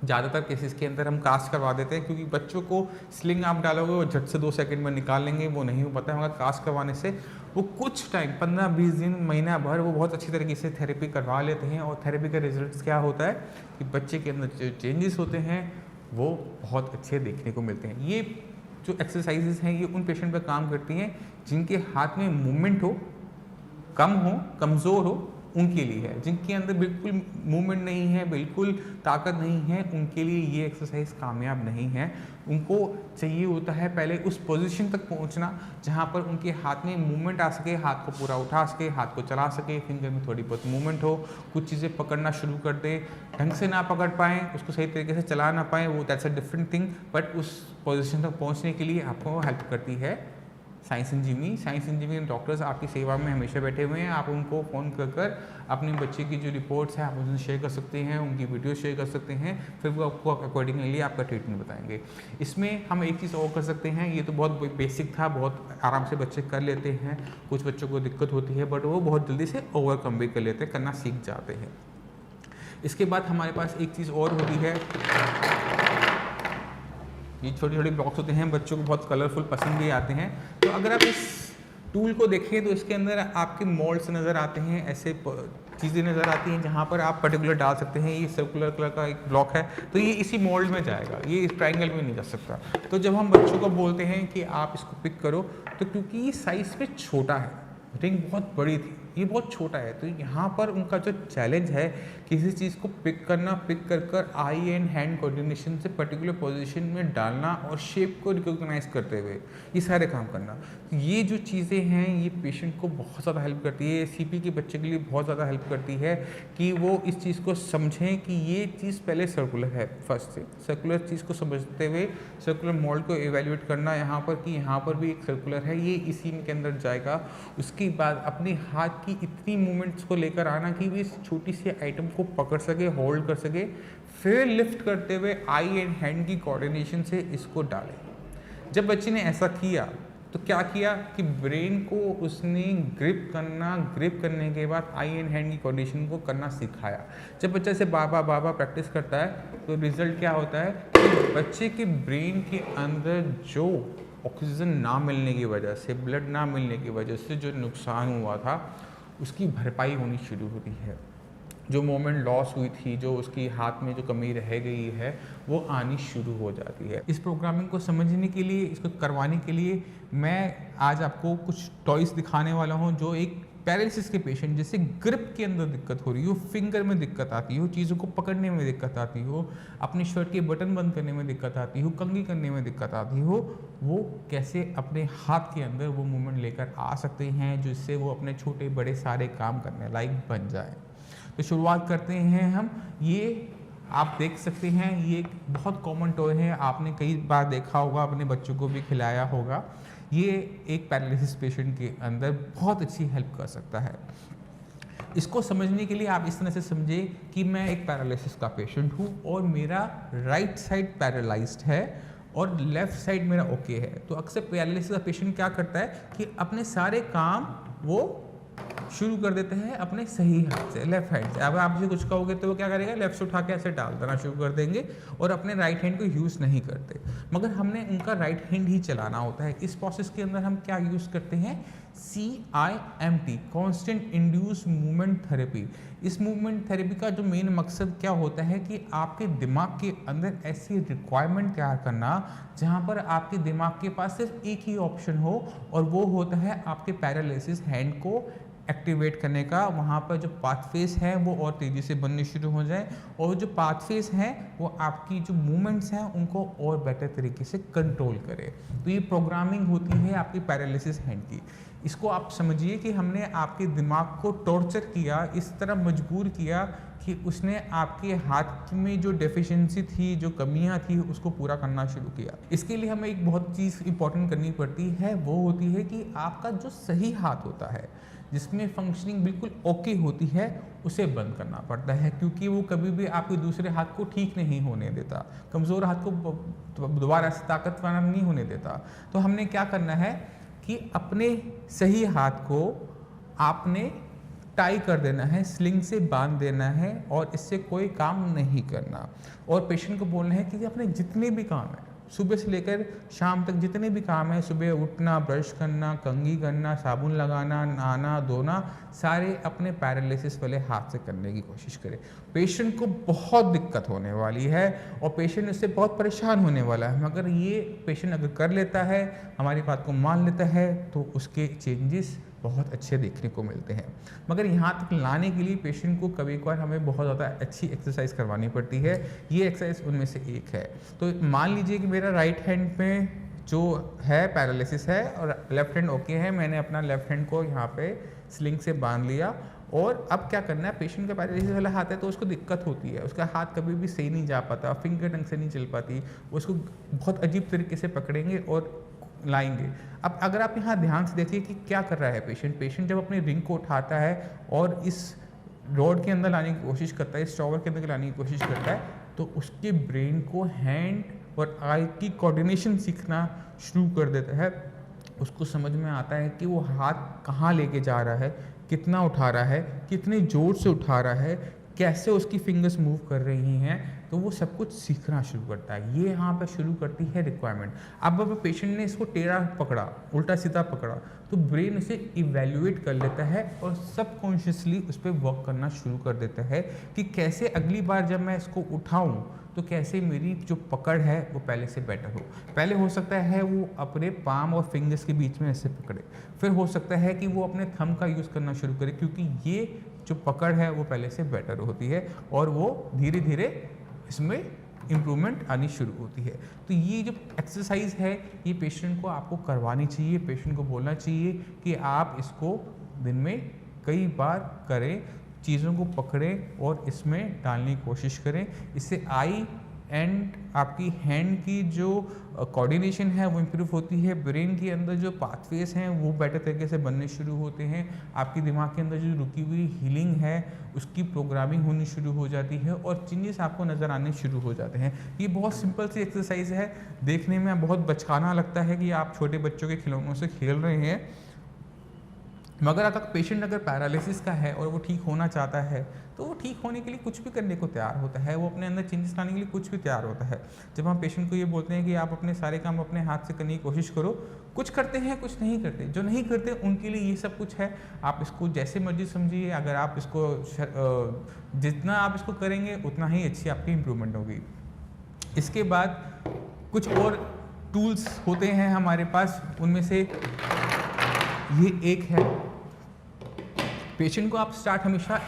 ज़्यादातर केसेस के अंदर हम कास्ट करवा देते हैं क्योंकि बच्चों को स्लिंग आप डालोगे वो झट से 2 सेकंड में निकाल लेंगे, वो नहीं हो पाता है। मगर कास्ट करवाने से वो कुछ टाइम 15-20 दिन, महीना भर वो बहुत अच्छी तरीके से थेरेपी करवा लेते हैं। और थेरेपी का रिजल्ट क्या होता है कि बच्चे के अंदर जो चेंजेस होते हैं वो बहुत अच्छे देखने को मिलते हैं। ये जो एक्सरसाइजेज हैं ये उन पेशेंट पर काम करती हैं जिनके हाथ में मूवमेंट हो, कम हो, कमज़ोर हो, उनके लिए है। जिनके अंदर बिल्कुल मूवमेंट नहीं है, बिल्कुल ताकत नहीं है, उनके लिए ये एक्सरसाइज कामयाब नहीं है। उनको चाहिए होता है पहले उस पोजीशन तक पहुंचना जहां पर उनके हाथ में मूवमेंट आ सके, हाथ को पूरा उठा सके, हाथ को चला सके, फिंगर में थोड़ी बहुत मूवमेंट हो, कुछ चीज़ें पकड़ना शुरू कर दे, ढंग से ना पकड़ पाएँ, उसको सही तरीके से चला ना पाएँ, वो that's a different thing. But उस पोजीशन तक पहुँचने के लिए आपको हेल्प करती है साइंस संजीवनी। साइंस संजीवनी डॉक्टर्स आपकी सेवा में हमेशा बैठे हुए हैं। आप उनको फ़ोन कर अपने बच्चे की जो रिपोर्ट्स हैं आप उनसे शेयर कर सकते हैं, उनकी वीडियो शेयर कर सकते हैं, फिर वो आपको अकॉर्डिंगली आपका ट्रीटमेंट बताएंगे। इसमें हम एक चीज़ और कर सकते हैं, ये तो बहुत बेसिक था, बहुत आराम से बच्चे कर लेते हैं। कुछ बच्चों को दिक्कत होती है बट वो बहुत जल्दी से ओवरकम भी कर लेते हैं, करना सीख जाते हैं। इसके बाद हमारे पास एक चीज़ और होती है, ये छोटे छोटे ब्लॉक्स होते हैं, बच्चों को बहुत कलरफुल पसंद भी आते हैं। तो अगर आप इस टूल को देखें तो इसके अंदर आपके मोल्ड्स नज़र आते हैं, ऐसे चीज़ें नज़र आती हैं जहाँ पर आप पर्टिकुलर डाल सकते हैं। ये सर्कुलर कलर का एक ब्लॉक है तो ये इसी मोल्ड में जाएगा, ये इस ट्रायंगल में नहीं जा सकता। तो जब हम बच्चों को बोलते हैं कि आप इसको पिक करो, तो क्योंकि ये साइज़ में छोटा है, रिंग बहुत बड़ी थी, ये बहुत छोटा है, तो यहाँ पर उनका जो चैलेंज है किसी चीज़ को पिक करना, पिक कर आई एंड हैंड कोऑर्डिनेशन से पर्टिकुलर पोजीशन में डालना और शेप को रिकॉग्नाइज करते हुए ये सारे काम करना, ये जो चीज़ें हैं ये पेशेंट को बहुत ज़्यादा हेल्प करती है। सीपी के बच्चे के लिए बहुत ज़्यादा हेल्प करती है कि वो इस चीज़ को समझें कि ये चीज़ पहले सर्कुलर है, फर्स्ट से सर्कुलर चीज़ को समझते हुए सर्कुलर मोल्ड को एवेल्यूएट करना यहाँ पर कि यहाँ पर भी एक सर्कुलर है, ये इसी के अंदर जाएगा। उसके बाद अपने हाथ की इतनी मूवमेंट्स को लेकर आना कि वो इस छोटी सी आइटम को पकड़ सके, होल्ड कर सके, फिर लिफ्ट करते हुए आई एंड हैंड की कोऑर्डिनेशन से इसको डालें। जब बच्चे ने ऐसा किया तो क्या किया कि ब्रेन को उसने ग्रिप करने के बाद आई एंड हैंड की कोऑर्डिनेशन को करना सिखाया। जब बच्चा से बाबा प्रैक्टिस करता है तो रिजल्ट क्या होता है कि बच्चे के ब्रेन के अंदर जो ऑक्सीजन ना मिलने की वजह से, ब्लड ना मिलने की वजह से जो नुकसान हुआ था उसकी भरपाई होनी शुरू होती है। जो मोमेंट लॉस हुई थी, जो उसकी हाथ में जो कमी रह गई है वो आनी शुरू हो जाती है। इस प्रोग्रामिंग को समझने के लिए, इसको करवाने के लिए मैं आज आपको कुछ टॉयज़ दिखाने वाला हूँ जो एक पैरालिसिस के पेशेंट, जैसे ग्रिप के अंदर दिक्कत हो रही हो, फिंगर में दिक्कत आती हो, चीज़ों को पकड़ने में दिक्कत आती हो, अपनी शर्ट के बटन बंद करने में दिक्कत आती हो, कंघी करने में दिक्कत आती हो, वो कैसे अपने हाथ के अंदर वो मूवमेंट लेकर आ सकते हैं जिससे वो अपने छोटे बड़े सारे काम करने लायक बन जाए। तो शुरुआत करते हैं हम। ये आप देख सकते हैं, ये एक बहुत कॉमन टॉय है, आपने कई बार देखा होगा, अपने बच्चों को भी खिलाया होगा। ये एक पैरालिसिस पेशेंट के अंदर बहुत अच्छी हेल्प कर सकता है। इसको समझने के लिए आप इस तरह से समझें कि मैं एक पैरालिसिस का पेशेंट हूँ और मेरा राइट साइड पैरालाइज्ड है और लेफ्ट साइड मेरा ओके है। तो अक्सर पैरालिसिस का पेशेंट क्या करता है कि अपने सारे काम वो शुरू कर देते हैं अपने सही हाथ से, लेफ्ट हैंड से। अब आप से कुछ कहोगे तो वो क्या करेगा, लेफ्ट से उठा के ऐसे डाल देना शुरू कर देंगे और अपने राइट हैंड को यूज़ नहीं करते। मगर हमने उनका राइट हैंड ही चलाना होता है। इस प्रोसेस के अंदर हम क्या यूज़ करते हैं, CIMT, constant induce movement therapy. इस मूवमेंट थेरेपी का जो मेन मकसद क्या होता है कि आपके दिमाग के अंदर ऐसी रिक्वायरमेंट तैयार करना जहाँ पर आपके दिमाग के पास सिर्फ एक ही ऑप्शन हो और वो होता है आपके पैरालिसिस हैंड को एक्टिवेट करने का। वहाँ पर जो पाथवेज हैं वो और तेज़ी से बनने शुरू हो जाए और जो पाथवेज हैं वो आपकी जो मूवमेंट्स हैं उनको और बेटर तरीके से कंट्रोल करे। तो ये प्रोग्रामिंग होती है आपकी पैरालिसिस हैंड की। इसको आप समझिए कि हमने आपके दिमाग को टॉर्चर किया, इस तरह मजबूर किया कि उसने आपके हाथ में जो डेफिशिएंसी थी, जो कमियां थी, उसको पूरा करना शुरू किया। इसके लिए हमें एक बहुत चीज़ इंपॉर्टेंट करनी पड़ती है, वो होती है कि आपका जो सही हाथ होता है जिसमें फंक्शनिंग बिल्कुल ओके होती है उसे बंद करना पड़ता है, क्योंकि वो कभी भी आपके दूसरे हाथ को ठीक नहीं होने देता, कमज़ोर हाथ को दोबारा से ताकतवर नहीं होने देता। तो हमने क्या करना है कि अपने सही हाथ को आपने टाई कर देना है, स्लिंग से बांध देना है और इससे कोई काम नहीं करना। और पेशेंट को बोलना है कि अपने जितने भी काम हैं, सुबह से लेकर शाम तक जितने भी काम हैं, सुबह उठना, ब्रश करना, कंघी करना, साबुन लगाना, नहाना धोना, सारे अपने पैरालिसिस वाले हाथ से करने की कोशिश करें। पेशेंट को बहुत दिक्कत होने वाली है और पेशेंट इससे बहुत परेशान होने वाला है, मगर ये पेशेंट अगर कर लेता है, हमारी बात को मान लेता है, तो उसके चेंजेस बहुत अच्छे देखने को मिलते हैं। मगर यहाँ तक लाने के लिए पेशेंट को कभी कभार हमें बहुत ज़्यादा अच्छी एक्सरसाइज करवानी पड़ती है। ये एक्सरसाइज उनमें से एक है। तो मान लीजिए कि मेरा राइट हैंड में जो है पैरालिसिस है और लेफ्ट हैंड ओके है, मैंने अपना लेफ्ट हैंड को यहाँ पे स्लिंग से बांध लिया और अब क्या करना है, पेशेंट का पैरालिसिस वाला हाथ है तो उसको दिक्कत होती है, उसका हाथ कभी भी सही नहीं जा पाता, फिंगर ढंग से नहीं चल पाती, उसको बहुत अजीब तरीके से पकड़ेंगे और लाएंगे। अब अगर आप यहाँ ध्यान से देखिए कि क्या कर रहा है पेशेंट जब अपने रिंग को उठाता है और इस रॉड के अंदर लाने की कोशिश करता है, इस टॉवर के अंदर लाने की कोशिश करता है, तो उसके ब्रेन को हैंड और आई की कोऑर्डिनेशन सीखना शुरू कर देता है। उसको समझ में आता है कि वो हाथ कहाँ लेके जा रहा है, कितना उठा रहा है, कितने जोर से उठा रहा है, कैसे उसकी फिंगर्स मूव कर रही हैं, तो वो सब कुछ सीखना शुरू करता है। ये यहाँ पर शुरू करती है रिक्वायरमेंट। अब पेशेंट ने इसको टेढ़ा पकड़ा, उल्टा सीधा पकड़ा, तो ब्रेन इसे इवैल्यूएट कर लेता है और सबकॉन्शियसली उस पर वर्क करना शुरू कर देता है कि कैसे अगली बार जब मैं इसको उठाऊं तो कैसे मेरी जो पकड़ है वो पहले से बेटर हो। पहले हो सकता है वो अपने पाम और फिंगर्स के बीच में ऐसे पकड़े, फिर हो सकता है कि वो अपने थंब का यूज़ करना शुरू करे, क्योंकि ये जो पकड़ है वो पहले से बेटर होती है और वो धीरे धीरे इसमें इम्प्रूवमेंट आनी शुरू होती है। तो ये जो एक्सरसाइज है ये पेशेंट को आपको करवानी चाहिए, पेशेंट को बोलना चाहिए कि आप इसको दिन में कई बार करें, चीज़ों को पकड़ें और इसमें डालने की कोशिश करें। इससे आई एंड आपकी हैंड की जो कोऑर्डिनेशन है वो इम्प्रूव होती है, ब्रेन के अंदर जो पाथवेज हैं वो बेटर तरीके से बनने शुरू होते हैं, आपके दिमाग के अंदर जो रुकी हुई हीलिंग है उसकी प्रोग्रामिंग होनी शुरू हो जाती है और चेंजेस आपको नज़र आने शुरू हो जाते हैं। ये बहुत सिंपल सी एक्सरसाइज है, देखने में बहुत बचकाना लगता है कि आप छोटे बच्चों के खिलौनों से खेल रहे हैं, मगर अगर पेशेंट अगर पैरालिसिस का है और वो ठीक होना चाहता है तो वो ठीक होने के लिए कुछ भी करने को तैयार होता है, वो अपने अंदर चेंजेस लाने के लिए कुछ भी तैयार होता है। जब हम पेशेंट को ये बोलते हैं कि आप अपने सारे काम अपने हाथ से करने की कोशिश करो, कुछ करते हैं कुछ नहीं करते, जो नहीं करते उनके लिए ये सब कुछ है। आप इसको जैसे मर्जी समझिए, अगर आप इसको जितना आप इसको करेंगे उतना ही अच्छी आपकी इम्प्रूवमेंट होगी। इसके बाद कुछ और टूल्स होते हैं हमारे पास, उनमें से ये एक है। पेशेंट को आप स्टार्ट हमेशा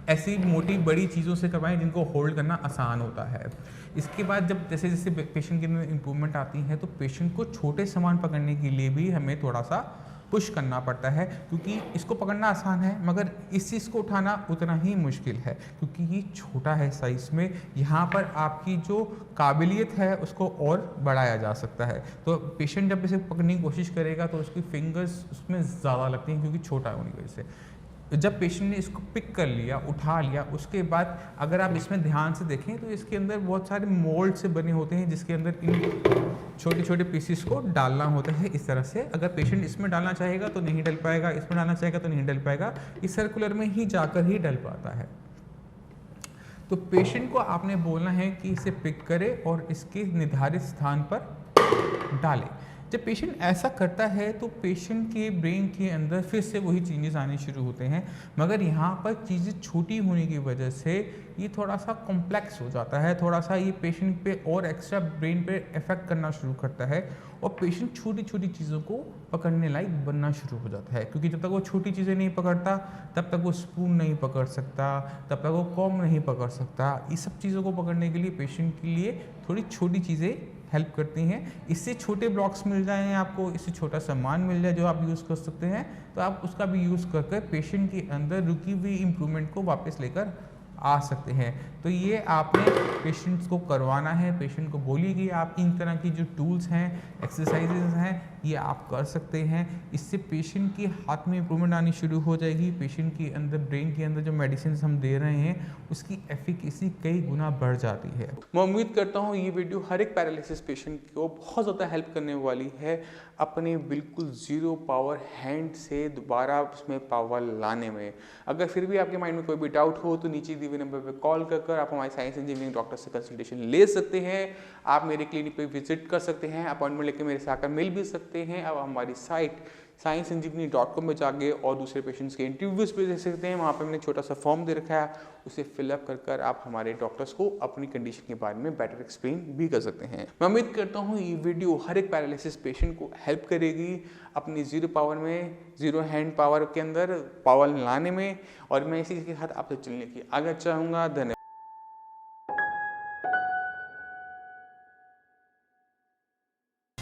ऐसी मोटी बड़ी चीज़ों से करवाएं जिनको होल्ड करना आसान होता है। इसके बाद जब जैसे जैसे पेशेंट के अंदर इम्प्रूवमेंट आती है तो पेशेंट को छोटे सामान पकड़ने के लिए भी हमें थोड़ा सा पुश करना पड़ता है, क्योंकि इसको पकड़ना आसान है मगर इस चीज़ को उठाना उतना ही मुश्किल है, क्योंकि ये छोटा है साइज़ में। यहाँ पर आपकी जो काबिलियत है उसको और बढ़ाया जा सकता है। तो पेशेंट जब इसे पकड़ने की कोशिश करेगा तो उसकी फिंगर्स उसमें ज़्यादा लगती हैं, क्योंकि छोटा होने की वजह से। जब पेशेंट ने इसको पिक कर लिया, उठा लिया, उसके बाद अगर आप इसमें ध्यान से देखें तो इसके अंदर बहुत सारे मोल्ड से बने होते हैं जिसके अंदर इन छोटे छोटे पीसेस को डालना होता है। इस तरह से अगर पेशेंट इसमें डालना चाहेगा तो नहीं डल पाएगा, इसमें डालना चाहेगा तो नहीं डल पाएगा, इस सर्कुलर में ही जाकर ही डल पाता है। तो पेशेंट को आपने बोलना है कि इसे पिक करे और इसके निर्धारित स्थान पर डाले। जब पेशेंट ऐसा करता है तो पेशेंट के ब्रेन के अंदर फिर से वही चेंजेस आने शुरू होते हैं, मगर यहाँ पर चीज़ें छोटी होने की वजह से ये थोड़ा सा कॉम्प्लेक्स हो जाता है, थोड़ा सा ये पेशेंट पे और एक्स्ट्रा ब्रेन पे इफेक्ट करना शुरू करता है और पेशेंट छोटी छोटी चीज़ों को पकड़ने लायक बनना शुरू हो जाता है। क्योंकि जब तक वो छोटी चीज़ें नहीं पकड़ता तब तक वो स्पून नहीं पकड़ सकता, तब तक वो कॉम नहीं पकड़ सकता। ये सब चीज़ों को पकड़ने के लिए पेशेंट के लिए थोड़ी छोटी चीज़ें हेल्प करती हैं। इससे छोटे ब्लॉक्स मिल जाएं आपको, इससे छोटा सामान मिल जाए जो आप यूज़ कर सकते हैं, तो आप उसका भी यूज़ कर पेशेंट के अंदर रुकी हुई इम्प्रूवमेंट को वापस लेकर आ सकते हैं। तो ये आपने पेशेंट्स को करवाना है। पेशेंट को बोलिए कि आप इन तरह की जो टूल्स हैं, एक्सरसाइजेज हैं, ये आप कर सकते हैं। इससे पेशेंट के हाथ में इम्प्रूवमेंट आनी शुरू हो जाएगी। पेशेंट के अंदर, ब्रेन के अंदर जो मेडिसिन हम दे रहे हैं उसकी एफिकेसी कई गुना बढ़ जाती है। मैं उम्मीद करता हूँ ये वीडियो हर एक पैरालिसिस पेशेंट को बहुत ज़्यादा हेल्प करने वाली है अपने बिल्कुल ज़ीरो पावर हैंड से दोबारा उसमें पावर लाने में। अगर फिर भी आपके माइंड में कोई भी डाउट हो तो नीचे दिए हुए नंबर पर कॉल कर आप हमारे साइंस इंजीनियरिंग डॉक्टर से कंसल्टेशन ले सकते हैं। आप मेरे क्लिनिक पे विजिट कर सकते हैं, अपॉइंटमेंट लेकर मेरे से आकर मिल भी सकते हैं। अब हमारी साइट sciencesanjeevani.com में जाके और दूसरे पेशेंट्स के इंटरव्यूज़ भी दे सकते हैं। वहाँ पे हमने छोटा सा फॉर्म दे रखा है, उसे फिलअप कर आप हमारे डॉक्टर्स को अपनी कंडीशन के बारे में बेटर एक्सप्लेन भी कर सकते हैं। मैं उम्मीद करता हूँ ये वीडियो हर एक पैरालिसिस पेशेंट को हेल्प करेगी अपनी जीरो हैंड पावर के अंदर पावर लाने में, और मैं इसी के साथ आपसे चलने की आगे चाहूँगा। धन्यवाद।